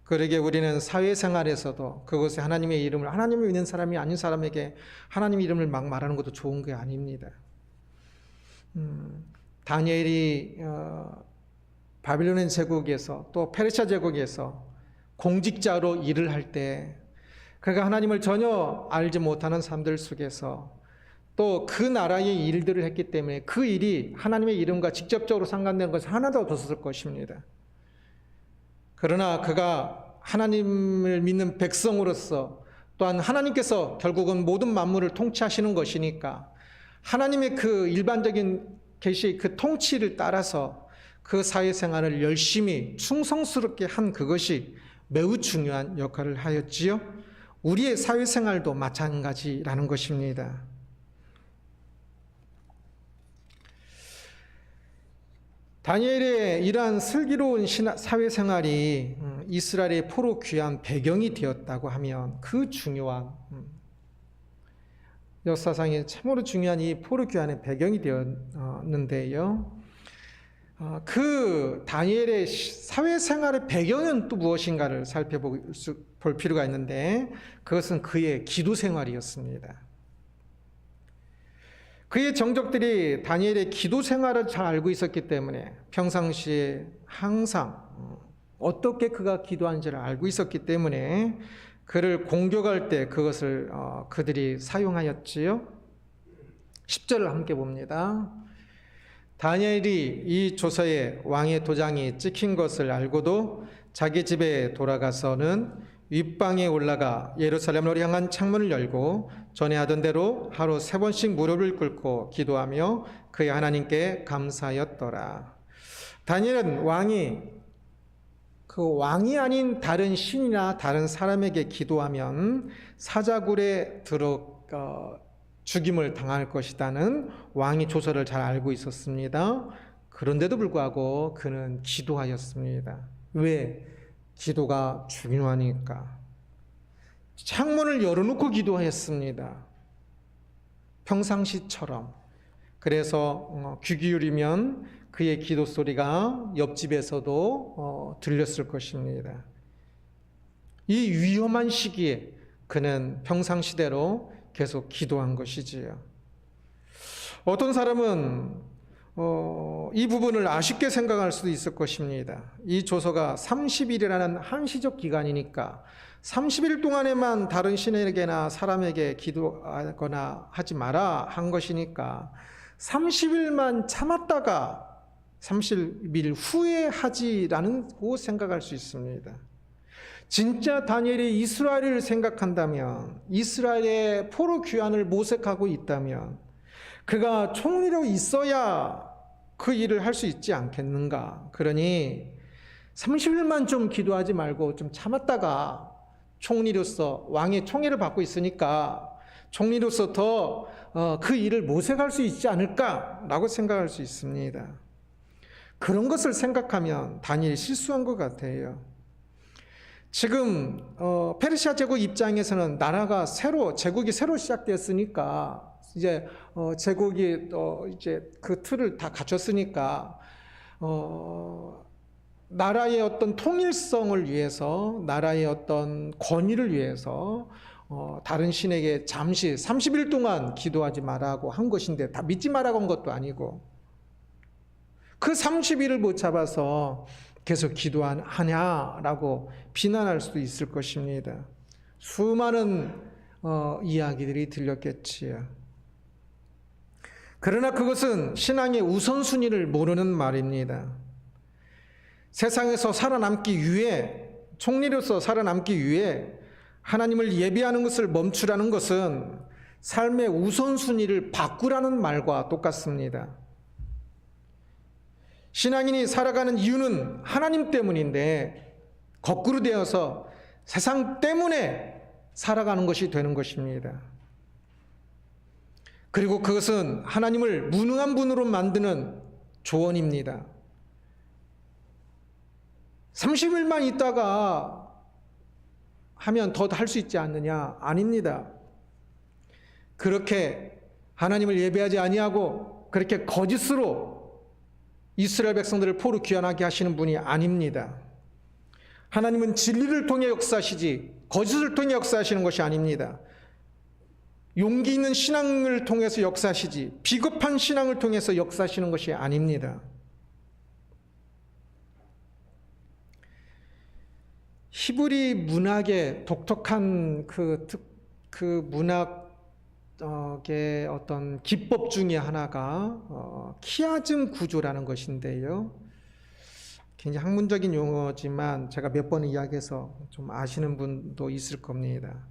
그러게 우리는 사회생활에서도 그것에 하나님의 이름을, 하나님을 믿는 사람이 아닌 사람에게 하나님의 이름을 막 말하는 것도 좋은 게 아닙니다. 다니엘이 바빌론 제국에서 또 페르시아 제국에서 공직자로 일을 할 때 그가 하나님을 전혀 알지 못하는 사람들 속에서 또 그 나라의 일들을 했기 때문에 그 일이 하나님의 이름과 직접적으로 상관된 것은 하나도 없었을 것입니다. 그러나 그가 하나님을 믿는 백성으로서 또한 하나님께서 결국은 모든 만물을 통치하시는 것이니까 하나님의 그 일반적인 계시 그 통치를 따라서 그 사회생활을 열심히 충성스럽게 한 그것이 매우 중요한 역할을 하였지요. 우리의 사회생활도 마찬가지라는 것입니다. 다니엘의 이러한 슬기로운 사회생활이 이스라엘의 포로 귀환 배경이 되었다고 하면 그 중요한 역사상에 참으로 중요한 이 포로 귀환의 배경이 되었는데요. 그 다니엘의 사회생활의 배경은 또 무엇인가를 살펴볼 필요가 있는데 그것은 그의 기도 생활이었습니다. 그의 정족들이 다니엘의 기도 생활을 잘 알고 있었기 때문에 평상시에 항상 어떻게 그가 기도하는지를 알고 있었기 때문에 그를 공격할 때 그것을 그들이 사용하였지요. 10절을 함께 봅니다. 다니엘이 이 조서에 왕의 도장이 찍힌 것을 알고도 자기 집에 돌아가서는 윗방에 올라가 예루살렘으로 향한 창문을 열고 전에 하던 대로 하루 3번씩 무릎을 꿇고 기도하며 그의 하나님께 감사하였더라. 다니엘은 왕이 아닌 다른 신이나 다른 사람에게 기도하면 사자굴에 죽임을 당할 것이라는 왕의 조서를 잘 알고 있었습니다. 그런데도 불구하고 그는 기도하였습니다. 왜? 기도가 중요하니까. 창문을 열어놓고 기도하였습니다. 평상시처럼. 그래서 귀 기울이면 그의 기도 소리가 옆집에서도 들렸을 것입니다. 이 위험한 시기에 그는 평상시대로 계속 기도한 것이지요. 어떤 사람은 이 부분을 아쉽게 생각할 수도 있을 것입니다. 이 조서가 30일이라는 한시적 기간이니까 30일 동안에만 다른 신에게나 사람에게 기도하거나 하지 마라 한 것이니까 30일만 참았다가 30일 후에 하지라고 생각할 수 있습니다. 진짜 다니엘이 이스라엘을 생각한다면, 이스라엘의 포로 귀환을 모색하고 있다면 그가 총리로 있어야 그 일을 할 수 있지 않겠는가. 그러니 30일만 좀 기도하지 말고 좀 참았다가 총리로서 왕의 총애를 받고 있으니까 총리로서 더 그 일을 모색할 수 있지 않을까라고 생각할 수 있습니다. 그런 것을 생각하면 다니엘이 실수한 것 같아요. 지금 페르시아 제국 입장에서는 제국이 새로 시작되었으니까 이제 제국이 이제 그 틀을 다 갖췄으니까 나라의 어떤 통일성을 위해서, 나라의 어떤 권위를 위해서 다른 신에게 잠시 30일 동안 기도하지 말라고 한 것인데 다 믿지 말라고 한 것도 아니고 그 30일을 못 잡아서 계속 기도하냐라고 비난할 수도 있을 것입니다. 수많은 이야기들이 들렸겠지요. 그러나 그것은 신앙의 우선순위를 모르는 말입니다. 세상에서 살아남기 위해, 총리로서 살아남기 위해 하나님을 예배하는 것을 멈추라는 것은 삶의 우선순위를 바꾸라는 말과 똑같습니다. 신앙인이 살아가는 이유는 하나님 때문인데 거꾸로 되어서 세상 때문에 살아가는 것이 되는 것입니다. 그리고 그것은 하나님을 무능한 분으로 만드는 조언입니다. 30일만 있다가 하면 더 할 수 있지 않느냐? 아닙니다. 그렇게 하나님을 예배하지 아니하고 그렇게 거짓으로 이스라엘 백성들을 포로 귀환하게 하시는 분이 아닙니다. 하나님은 진리를 통해 역사하시지 거짓을 통해 역사하시는 것이 아닙니다. 용기 있는 신앙을 통해서 역사하시지 비겁한 신앙을 통해서 역사하시는 것이 아닙니다. 히브리 문학의 독특한 그 문학의 어떤 기법 중에 하나가 키아즘 구조라는 것인데요. 굉장히 학문적인 용어지만 제가 몇 번 이야기해서 좀 아시는 분도 있을 겁니다.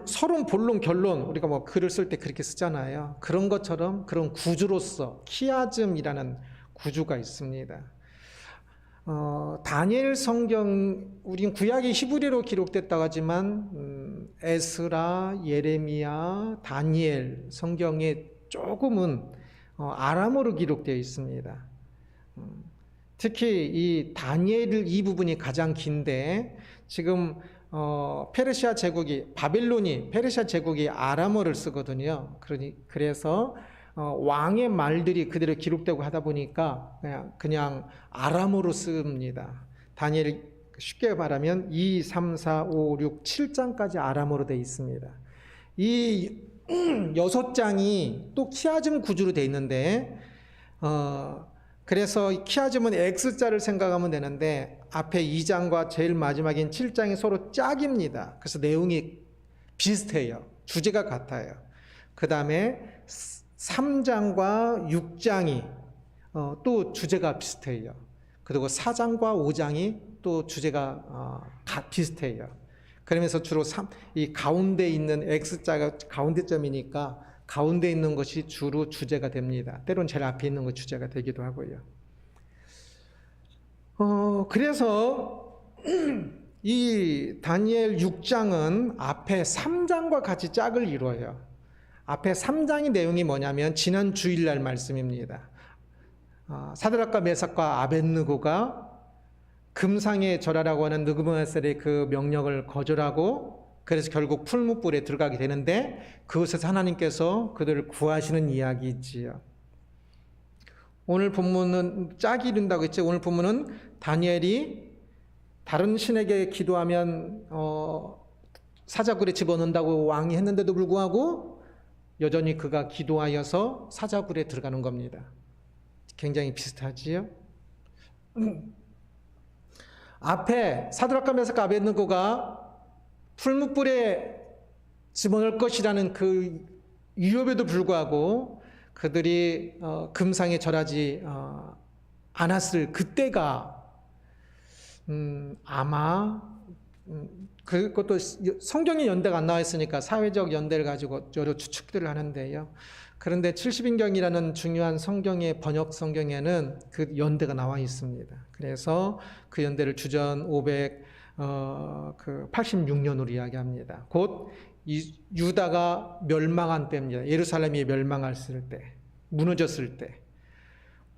서론, 본론, 결론, 우리가 뭐 글을 쓸 때 그렇게 쓰잖아요. 그런 것처럼 그런 구조로서 키아즘이라는 구조가 있습니다. 다니엘 성경, 우린 구약이 히브리로 기록됐다고 하지만 에스라, 예레미야, 다니엘 성경에 조금은 아람어로 기록되어 있습니다. 특히 이 다니엘 이 부분이 가장 긴데 지금 페르시아 제국이 페르시아 제국이 아람어를 쓰거든요. 그래서 왕의 말들이 그대로 기록되고 하다 보니까 그냥 아람어로 씁니다. 다니엘이 쉽게 말하면 2, 3, 4, 5, 6, 7장까지 아람어로 되어 있습니다. 이 6장이 또 키아즘 구조로 되어 있는데 그래서 키아즘은 X자를 생각하면 되는데 앞에 2장과 제일 마지막인 7장이 서로 짝입니다. 그래서 내용이 비슷해요. 주제가 같아요. 그 다음에 3장과 6장이 또 주제가 비슷해요. 그리고 4장과 5장이 또 주제가 비슷해요. 그러면서 주로 이 가운데 있는 X자가 가운데점이니까 가운데 있는 것이 주로 주제가 됩니다. 때론 제일 앞에 있는 것 주제가 되기도 하고요. 그래서 이 다니엘 6장은 앞에 3장과 같이 짝을 이루어요. 앞에 3장의 내용이 뭐냐면 지난 주일날 말씀입니다. 사드락과 메삭과 아벳느고가 금상에 절하라고 하는 느부갓네살의 그 명령을 거절하고 그래서 결국 풀무불에 들어가게 되는데 그것에서 하나님께서 그들을 구하시는 이야기지요. 오늘 본문은 짝이 이룬다고 했죠. 오늘 본문은 다니엘이 다른 신에게 기도하면 사자굴에 집어넣는다고 왕이 했는데도 불구하고 여전히 그가 기도하여서 사자굴에 들어가는 겁니다. 굉장히 비슷하지요. 앞에 사드락과 메삭과 아벳느고가 풀무불에 집어넣을 것이라는 그 위협에도 불구하고 그들이 금상에 절하지 않았을 그때가 아마 그것도 성경의 연대가 안 나와 있으니까 사회적 연대를 가지고 여러 추측들을 하는데요. 그런데 70인경이라는 중요한 성경의 번역 성경에는 그 연대가 나와 있습니다. 그래서 그 연대를 주전 586년으로 이야기합니다. 곧 유다가 멸망한 때입니다. 예루살렘이 멸망했을 때, 무너졌을 때.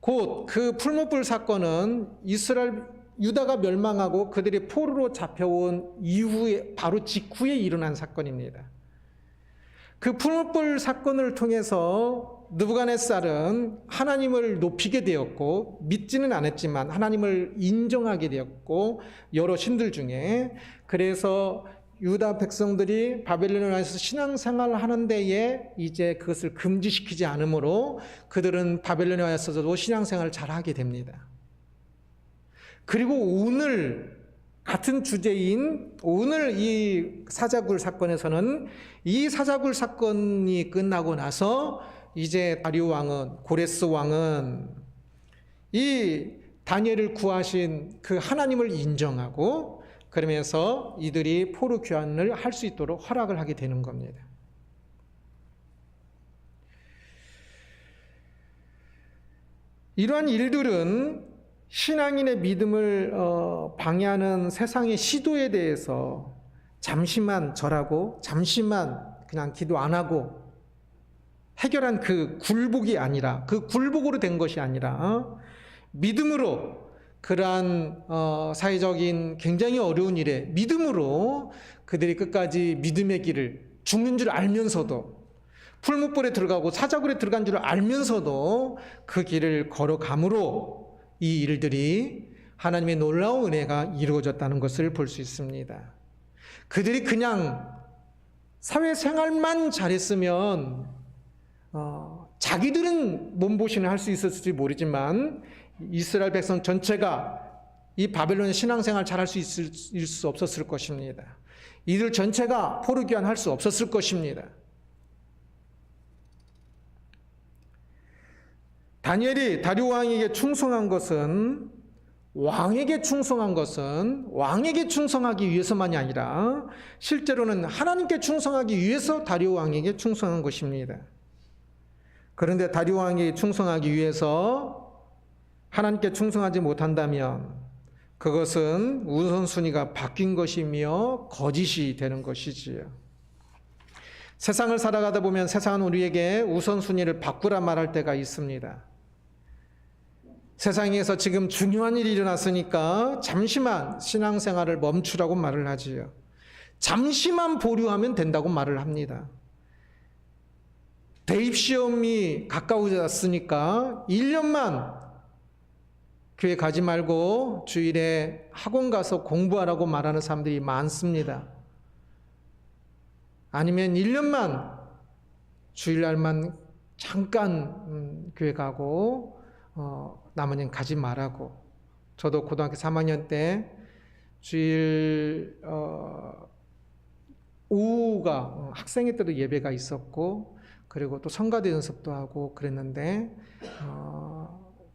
곧 그 풀무불 사건은 유다가 멸망하고 그들이 포로로 잡혀온 이후에 바로 직후에 일어난 사건입니다. 그 풀무불 사건을 통해서 느부갓네살은 하나님을 높이게 되었고 믿지는 않았지만 하나님을 인정하게 되었고 여러 신들 중에 그래서 유다 백성들이 바벨론에 와서 신앙생활을 하는 데에 이제 그것을 금지시키지 않으므로 그들은 바벨론에 와서도 신앙생활을 잘하게 됩니다. 그리고 오늘 같은 주제인 오늘 이 사자굴 사건에서는 이 사자굴 사건이 끝나고 나서 이제 다리오 왕은 고레스 왕은 이 다니엘을 구하신 그 하나님을 인정하고 그러면서 이들이 포로 귀환을 할 수 있도록 허락을 하게 되는 겁니다. 이러한 일들은 신앙인의 믿음을 방해하는 세상의 시도에 대해서 잠시만 절하고 잠시만 그냥 기도 안 하고 해결한 그 굴복이 아니라 그 굴복으로 된 것이 아니라 믿음으로 그러한 사회적인 굉장히 어려운 일에 믿음으로 그들이 끝까지 믿음의 길을 죽는 줄 알면서도 풀무불에 들어가고 사자굴에 들어간 줄 알면서도 그 길을 걸어감으로 이 일들이 하나님의 놀라운 은혜가 이루어졌다는 것을 볼 수 있습니다. 그들이 그냥 사회생활만 잘했으면 자기들은 몸보신을 할 수 있었을지 모르지만 이스라엘 백성 전체가 이 바벨론 신앙생활 잘할 수 있을 수 없었을 것입니다. 이들 전체가 포르기안 할 수 없었을 것입니다. 다니엘이 다리오 왕에게 충성한 것은 왕에게 충성하기 위해서만이 아니라 실제로는 하나님께 충성하기 위해서 다리오 왕에게 충성한 것입니다. 그런데 다리오 왕에게 충성하기 위해서 하나님께 충성하지 못한다면 그것은 우선순위가 바뀐 것이며 거짓이 되는 것이지요. 세상을 살아가다 보면 세상은 우리에게 우선순위를 바꾸라 말할 때가 있습니다. 세상에서 지금 중요한 일이 일어났으니까 잠시만 신앙생활을 멈추라고 말을 하지요. 잠시만 보류하면 된다고 말을 합니다. 대입시험이 가까워졌으니까 1년만 교회 가지 말고 주일에 학원 가서 공부하라고 말하는 사람들이 많습니다. 아니면 1년만 주일날만 잠깐 교회 가고 나머지는 가지 말라고. 저도 고등학교 3학년 때 주일 오후가 학생회 때도 예배가 있었고 그리고 또 성가대 연습도 하고 그랬는데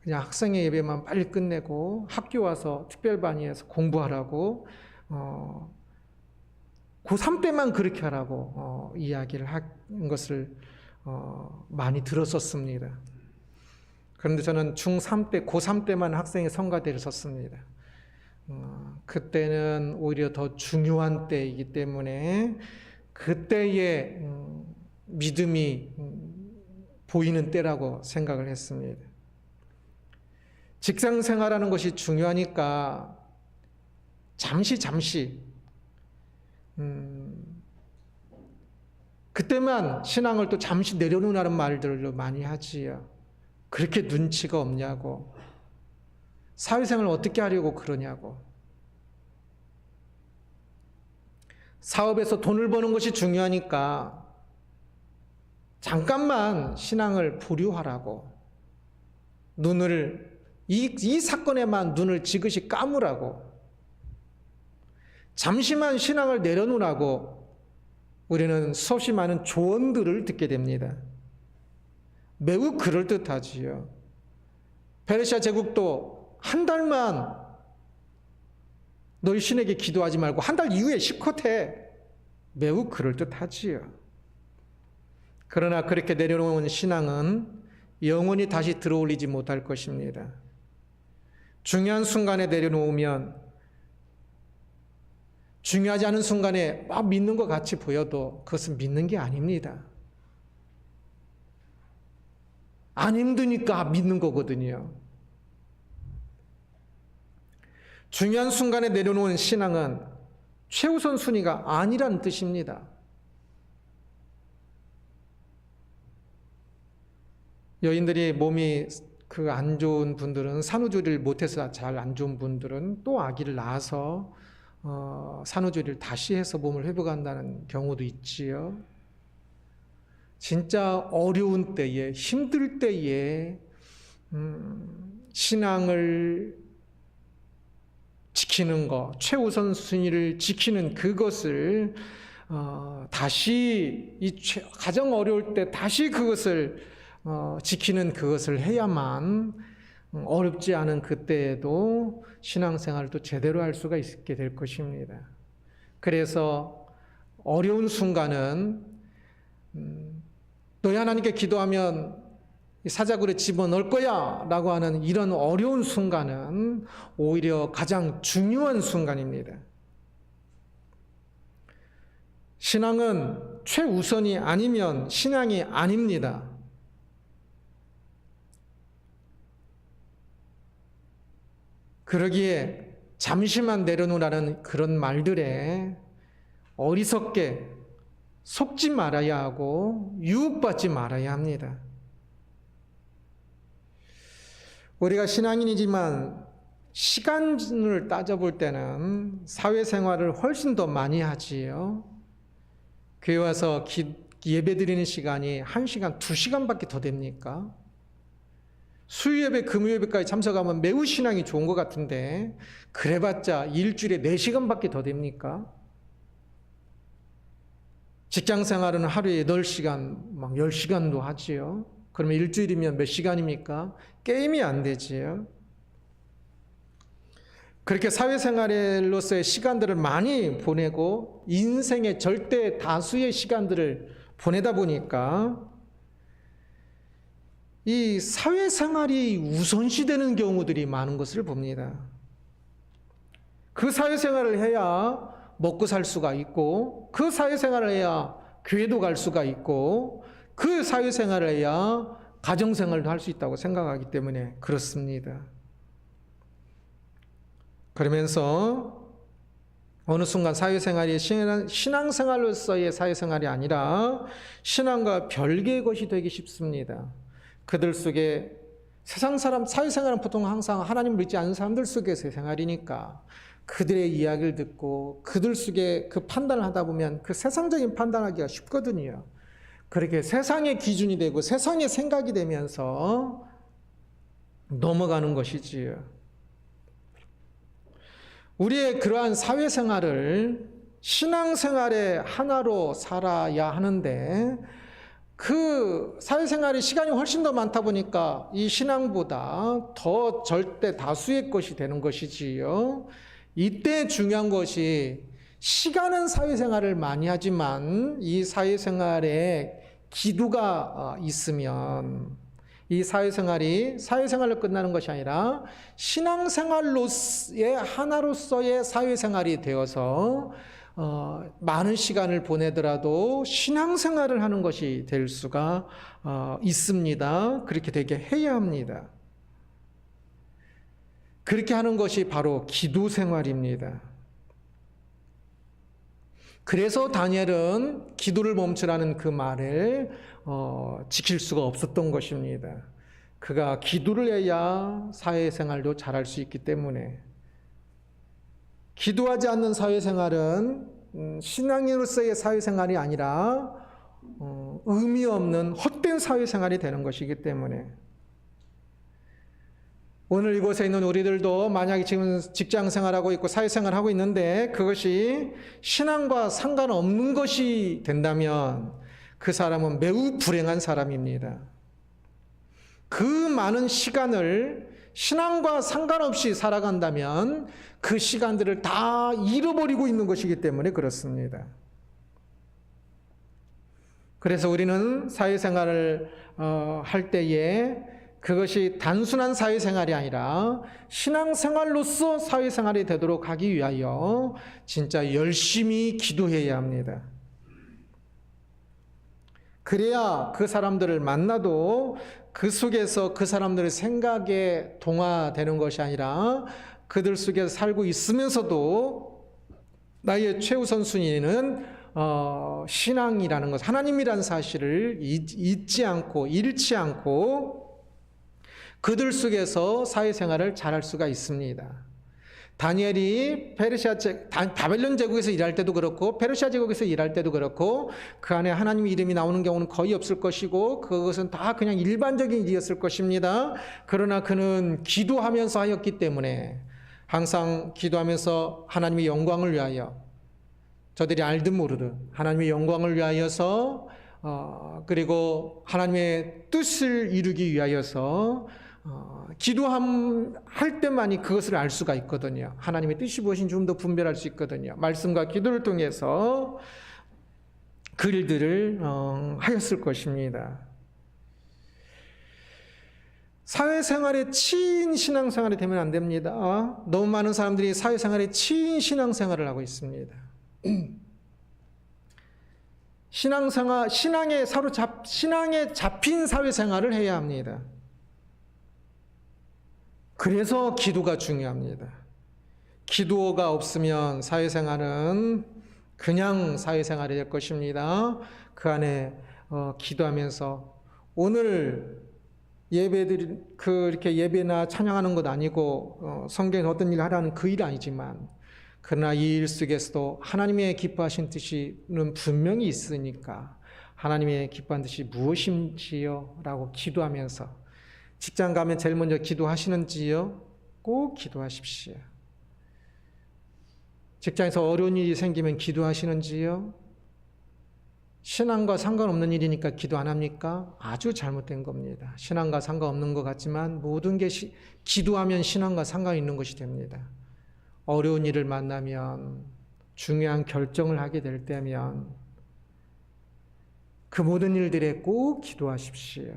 그냥 학생회 예배만 빨리 끝내고 학교 와서 특별반에서 공부하라고 고3 때만 그렇게 하라고 이야기를 한 것을 많이 들었었습니다. 그런데 저는 중3 때, 고3 때만 학생회 성가대를 섰습니다. 그때는 오히려 더 중요한 때이기 때문에 그때의 믿음이 보이는 때라고 생각을 했습니다. 직장 생활하는 것이 중요하니까 잠시 그때만 신앙을 또 잠시 내려놓으라는 말들을 많이 하지요. 그렇게 눈치가 없냐고. 사회생활을 어떻게 하려고 그러냐고. 사업에서 돈을 버는 것이 중요하니까 잠깐만 신앙을 보류하라고. 이 사건에만 눈을 지그시 감으라고. 잠시만 신앙을 내려놓으라고 우리는 수없이 많은 조언들을 듣게 됩니다. 매우 그럴듯하지요. 페르시아 제국도 한 달만 너희 신에게 기도하지 말고 한 달 이후에 실컷 해. 매우 그럴듯하지요. 그러나 그렇게 내려놓은 신앙은 영원히 다시 들어올리지 못할 것입니다. 중요한 순간에 내려놓으면 중요하지 않은 순간에 막 믿는 것 같이 보여도 그것은 믿는 게 아닙니다. 안 힘드니까 믿는 거거든요. 중요한 순간에 내려놓은 신앙은 최우선 순위가 아니라는 뜻입니다. 여인들이 몸이 안 좋은 분들은 산후조리를 못해서 잘 안 좋은 분들은 또 아기를 낳아서 산후조리를 다시 해서 몸을 회복한다는 경우도 있지요. 진짜 어려운 때에 힘들 때에 신앙을 지키는 것, 최우선 순위를 지키는 그것을 다시 가장 어려울 때 다시 그것을 지키는 그것을 해야만 어렵지 않은 그때에도 신앙생활을 또 제대로 할 수가 있게 될 것입니다. 그래서 어려운 순간은 너희 하나님께 기도하면 사자굴에 집어넣을 거야 라고 하는 이런 어려운 순간은 오히려 가장 중요한 순간입니다. 신앙은 최우선이 아니면 신앙이 아닙니다. 그러기에 잠시만 내려놓으라는 그런 말들에 어리석게 속지 말아야 하고 유혹받지 말아야 합니다. 우리가 신앙인이지만 시간을 따져볼 때는 사회생활을 훨씬 더 많이 하지요. 교회 와서 예배 드리는 시간이 1시간, 2시간밖에 더 됩니까? 수요예배, 금요예배까지 참석하면 매우 신앙이 좋은 것 같은데 그래봤자 일주일에 4시간밖에 더 됩니까? 직장생활은 하루에 8시간, 막 10시간도 하지요. 그러면 일주일이면 몇 시간입니까? 게임이 안 되지요. 그렇게 사회생활로서의 시간들을 많이 보내고 인생의 절대 다수의 시간들을 보내다 보니까 이 사회생활이 우선시되는 경우들이 많은 것을 봅니다. 그 사회생활을 해야 먹고 살 수가 있고, 그 사회생활을 해야 교회도 갈 수가 있고, 그 사회생활을 해야 가정생활도 할 수 있다고 생각하기 때문에 그렇습니다. 그러면서 어느 순간 사회생활이 신앙생활로서의 사회생활이 아니라 신앙과 별개의 것이 되기 쉽습니다. 그들 속에 세상 사람, 사회생활은 보통 항상 하나님을 믿지 않는 사람들 속에서의 생활이니까 그들의 이야기를 듣고 그들 속에 그 판단을 하다 보면 그 세상적인 판단하기가 쉽거든요. 그렇게 세상의 기준이 되고 세상의 생각이 되면서 넘어가는 것이지요. 우리의 그러한 사회생활을 신앙생활의 하나로 살아야 하는데 그 사회생활의 시간이 훨씬 더 많다 보니까 이 신앙보다 더 절대 다수의 것이 되는 것이지요. 이때 중요한 것이 시간은 사회생활을 많이 하지만 이 사회생활에 기도가 있으면 이 사회생활로 끝나는 것이 아니라 신앙생활로의 하나로서의 사회생활이 되어서 많은 시간을 보내더라도 신앙생활을 하는 것이 될 수가 있습니다. 그렇게 되게 해야 합니다. 그렇게 하는 것이 바로 기도 생활입니다. 그래서 다니엘은 기도를 멈추라는 그 말을 지킬 수가 없었던 것입니다. 그가 기도를 해야 사회생활도 잘할 수 있기 때문에 기도하지 않는 사회생활은 신앙인으로서의 사회생활이 아니라 의미 없는 헛된 사회생활이 되는 것이기 때문에 오늘 이곳에 있는 우리들도 만약에 지금 직장생활하고 있고 사회생활하고 있는데 그것이 신앙과 상관없는 것이 된다면 그 사람은 매우 불행한 사람입니다. 그 많은 시간을 신앙과 상관없이 살아간다면 그 시간들을 다 잃어버리고 있는 것이기 때문에 그렇습니다. 그래서 우리는 사회생활을 할 때에 그것이 단순한 사회생활이 아니라 신앙생활로서 사회생활이 되도록 하기 위하여 진짜 열심히 기도해야 합니다. 그래야 그 사람들을 만나도 그 속에서 그 사람들의 생각에 동화되는 것이 아니라 그들 속에서 살고 있으면서도 나의 최우선 순위는 신앙이라는 것, 하나님이라는 사실을 잊지 않고 잃지 않고 그들 속에서 사회생활을 잘할 수가 있습니다. 다니엘이 바벨론 제국에서 일할 때도 그렇고 페르시아 제국에서 일할 때도 그렇고 그 안에 하나님의 이름이 나오는 경우는 거의 없을 것이고 그것은 다 그냥 일반적인 일이었을 것입니다. 그러나 그는 기도하면서 하였기 때문에 항상 기도하면서 하나님의 영광을 위하여 저들이 알든 모르든 하나님의 영광을 위하여서 그리고 하나님의 뜻을 이루기 위하여서 기도할 때만이 그것을 알 수가 있거든요. 하나님의 뜻이 무엇인지 좀 더 분별할 수 있거든요. 말씀과 기도를 통해서 그 일들을 하였을 것입니다. 사회생활에 치인 신앙생활이 되면 안 됩니다. 너무 많은 사람들이 사회생활에 치인 신앙생활을 하고 있습니다. 신앙에 잡힌 사회생활을 해야 합니다. 그래서 기도가 중요합니다. 기도가 없으면 사회생활은 그냥 사회생활이 될 것입니다. 그 안에 기도하면서 오늘 예배들 이렇게 예배나 찬양하는 것 아니고 성경에 어떤 일을 하라는 그 일 아니지만 그러나 이 일 속에서도 하나님의 기뻐하신 뜻이는 분명히 있으니까 하나님의 기뻐한 뜻이 무엇인지요? 라고 기도하면서 직장 가면 제일 먼저 기도하시는지요? 꼭 기도하십시오. 직장에서 어려운 일이 생기면 기도하시는지요? 신앙과 상관없는 일이니까 기도 안 합니까? 아주 잘못된 겁니다. 신앙과 상관없는 것 같지만 모든 게 기도하면 신앙과 상관이 있는 것이 됩니다. 어려운 일을 만나면, 중요한 결정을 하게 될 때면 그 모든 일들에 꼭 기도하십시오.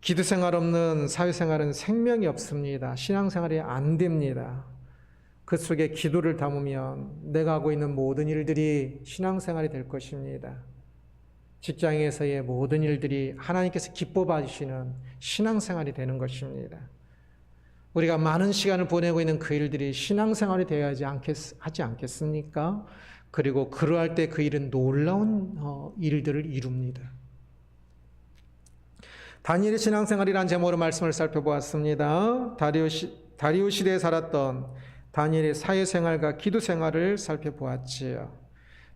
기도 생활 없는 사회생활은 생명이 없습니다. 신앙생활이 안 됩니다. 그 속에 기도를 담으면 내가 하고 있는 모든 일들이 신앙생활이 될 것입니다. 직장에서의 모든 일들이 하나님께서 기뻐 봐주시는 신앙생활이 되는 것입니다. 우리가 많은 시간을 보내고 있는 그 일들이 신앙생활이 되어야지 하지 않겠습니까? 그리고 그러할 때 그 일은 놀라운 일들을 이룹니다. 다니엘의 신앙생활이라는 제목으로 말씀을 살펴보았습니다. 다리오 시대에 살았던 다니엘의 사회생활과 기도생활을 살펴보았지요.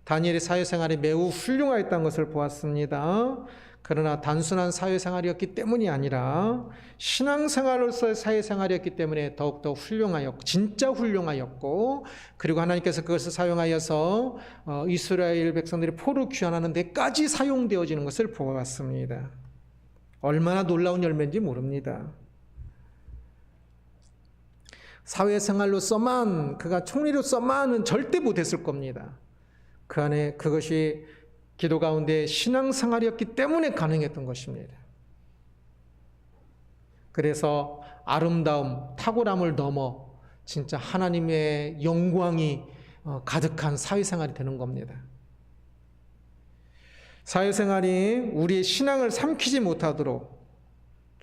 다니엘의 사회생활이 매우 훌륭하였다는 것을 보았습니다. 그러나 단순한 사회생활이었기 때문이 아니라 신앙생활로서의 사회생활이었기 때문에 더욱더 훌륭하였고, 진짜 훌륭하였고, 그리고 하나님께서 그것을 사용하여서 이스라엘 백성들이 포로 귀환하는 데까지 사용되어지는 것을 보았습니다. 얼마나 놀라운 열매인지 모릅니다. 사회생활로서만, 그가 총리로서만은 절대 못했을 겁니다. 그 안에 그것이 기도 가운데 신앙생활이었기 때문에 가능했던 것입니다. 그래서 아름다움, 탁월함을 넘어 진짜 하나님의 영광이 가득한 사회생활이 되는 겁니다. 사회생활이 우리의 신앙을 삼키지 못하도록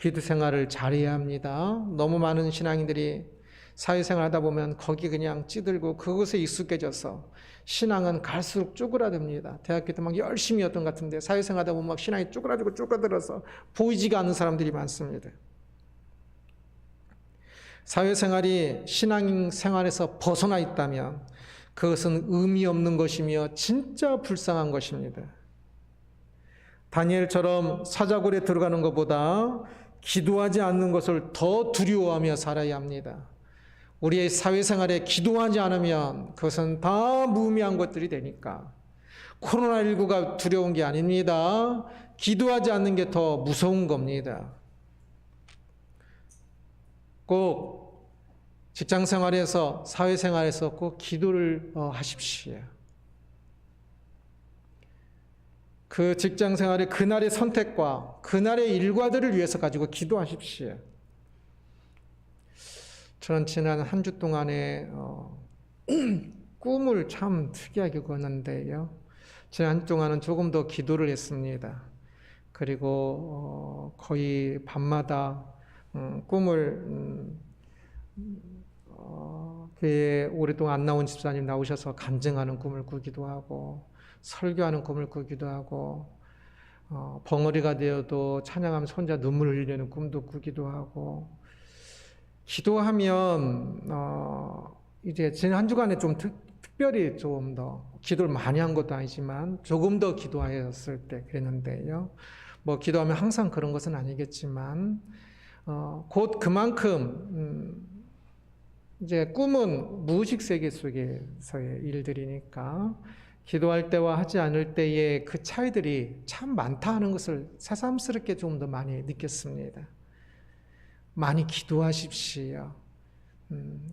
기도생활을 잘해야 합니다. 너무 많은 신앙인들이 사회생활 하다 보면 거기 그냥 찌들고 그것에 익숙해져서 신앙은 갈수록 쪼그라듭니다. 대학교 때 막 열심히 했던 것 같은데 사회생활 하다 보면 막 신앙이 쪼그라들고 쪼그라들어서 보이지가 않는 사람들이 많습니다. 사회생활이 신앙생활에서 벗어나 있다면 그것은 의미 없는 것이며 진짜 불쌍한 것입니다. 다니엘처럼 사자굴에 들어가는 것보다 기도하지 않는 것을 더 두려워하며 살아야 합니다. 우리의 사회생활에 기도하지 않으면 그것은 다 무의미한 것들이 되니까. 코로나19가 두려운 게 아닙니다. 기도하지 않는 게 더 무서운 겁니다. 꼭 직장생활에서, 사회생활에서 꼭 기도를 하십시오. 그 직장생활의 그날의 선택과 그날의 일과들을 위해서 가지고 기도하십시오. 저는 지난 한 주 동안에 꿈을 참 특이하게 꿨는데요. 지난 한 주 동안은 조금 더 기도를 했습니다. 그리고 거의 밤마다 꿈을 교회에 오랫동안 안 나온 집사님 나오셔서 간증하는 꿈을 꾸기도 하고, 설교하는 꿈을 꾸기도 하고, 벙어리가 되어도 찬양하면서 혼자 눈물을 흘리는 꿈도 꾸기도 하고, 기도하면 이제 지난 한 주간에 좀 특별히 좀 더 기도를 많이 한 것도 아니지만 조금 더 기도하였을 때 그랬는데요. 뭐 기도하면 항상 그런 것은 아니겠지만 곧 그만큼 이제 꿈은 무의식 세계 속에서의 일들이니까 기도할 때와 하지 않을 때의 그 차이들이 참 많다 하는 것을 새삼스럽게 좀 더 많이 느꼈습니다. 많이 기도하십시오.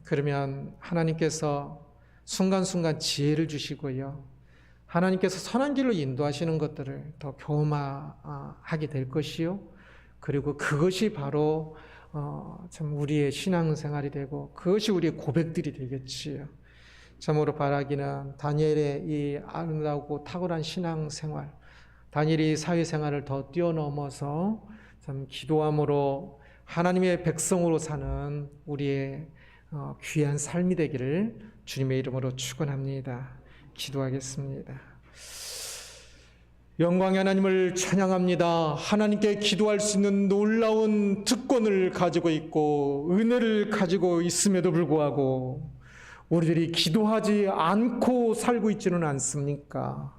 그러면 하나님께서 순간순간 지혜를 주시고요. 하나님께서 선한 길로 인도하시는 것들을 더 경험하게 될 것이요. 그리고 그것이 바로 참 우리의 신앙생활이 되고 그것이 우리의 고백들이 되겠지요. 참으로 바라기는 다니엘의 이 아름다우고 탁월한 신앙생활, 다니엘이 사회생활을 더 뛰어넘어서 참 기도함으로 하나님의 백성으로 사는 우리의 귀한 삶이 되기를 주님의 이름으로 축원합니다. 기도하겠습니다. 영광의 하나님을 찬양합니다. 하나님께 기도할 수 있는 놀라운 특권을 가지고 있고 은혜를 가지고 있음에도 불구하고 우리들이 기도하지 않고 살고 있지는 않습니까?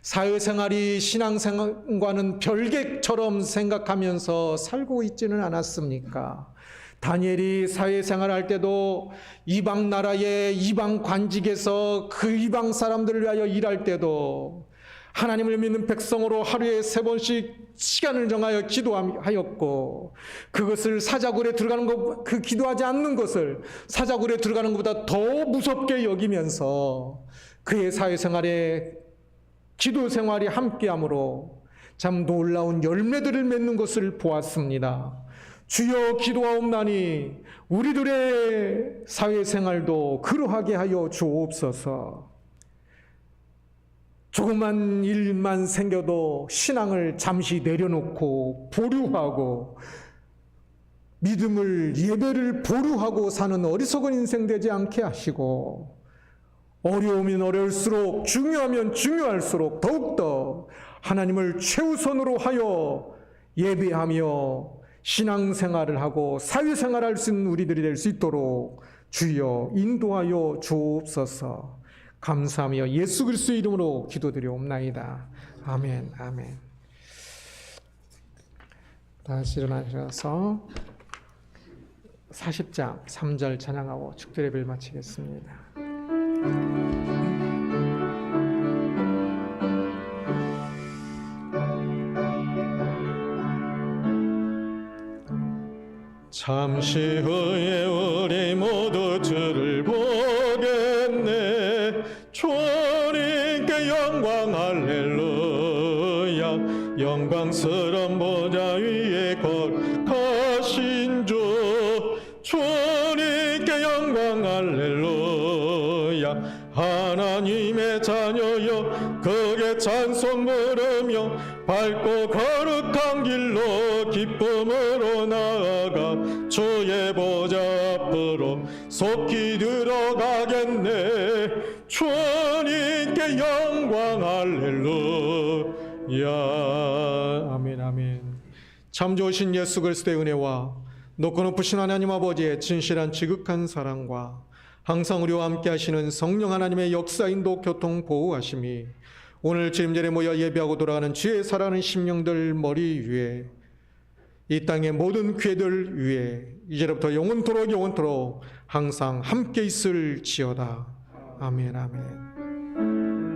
사회생활이 신앙생활과는 별개처럼 생각하면서 살고 있지는 않았습니까? 다니엘이 사회생활할 때도 이방 나라의 이방 관직에서 그 이방 사람들을 위하여 일할 때도 하나님을 믿는 백성으로 하루에 3번씩 시간을 정하여 기도하였고, 그것을 사자굴에 들어가는 것, 그 기도하지 않는 것을 사자굴에 들어가는 것보다 더 무섭게 여기면서 그의 사회생활에 기도 생활이 함께함으로 참 놀라운 열매들을 맺는 것을 보았습니다. 주여 기도하옵나니 우리들의 사회생활도 그러하게 하여 주옵소서. 조그만 일만 생겨도 신앙을 잠시 내려놓고 보류하고 믿음을, 예배를 보류하고 사는 어리석은 인생 되지 않게 하시고, 어려우면 어려울수록, 중요하면 중요할수록 더욱더 하나님을 최우선으로 하여 예배하며 신앙생활을 하고 사회생활을 할 수 있는 우리들이 될 수 있도록 주여 인도하여 주옵소서. 감사하며 예수 그리스도의 이름으로 기도드리옵나이다. 아멘, 아멘. 다시 일어나셔서 40장 3절 찬양하고 축도 예배를 마치겠습니다. 잠시 후에 우리 모두 주를 보겠네. 주님께 영광 할렐루야. 영광스러운 보좌 위에 거하신 주, 주님께 영광 할렐루야. 하나님의 자녀여 그게 찬송 부르며 밝고 거룩한 길로 기쁨으로 나아가 주의 보좌 앞으로 속히 들어가겠네. 주님께 영광 할렐루야. 아멘, 아멘. 참 좋으신 예수 그리스도의 은혜와 높고 높으신 하나님 아버지의 진실한 지극한 사랑과 항상 우리와 함께 하시는 성령 하나님의 역사, 인도, 교통, 보호하심이 오늘 지름전에 모여 예배하고 돌아가는 주의 사랑하는 심령들 머리 위에, 이 땅의 모든 괴들 위에 이제부터 영원토록 항상 함께 있을지어다. 아멘, 아멘.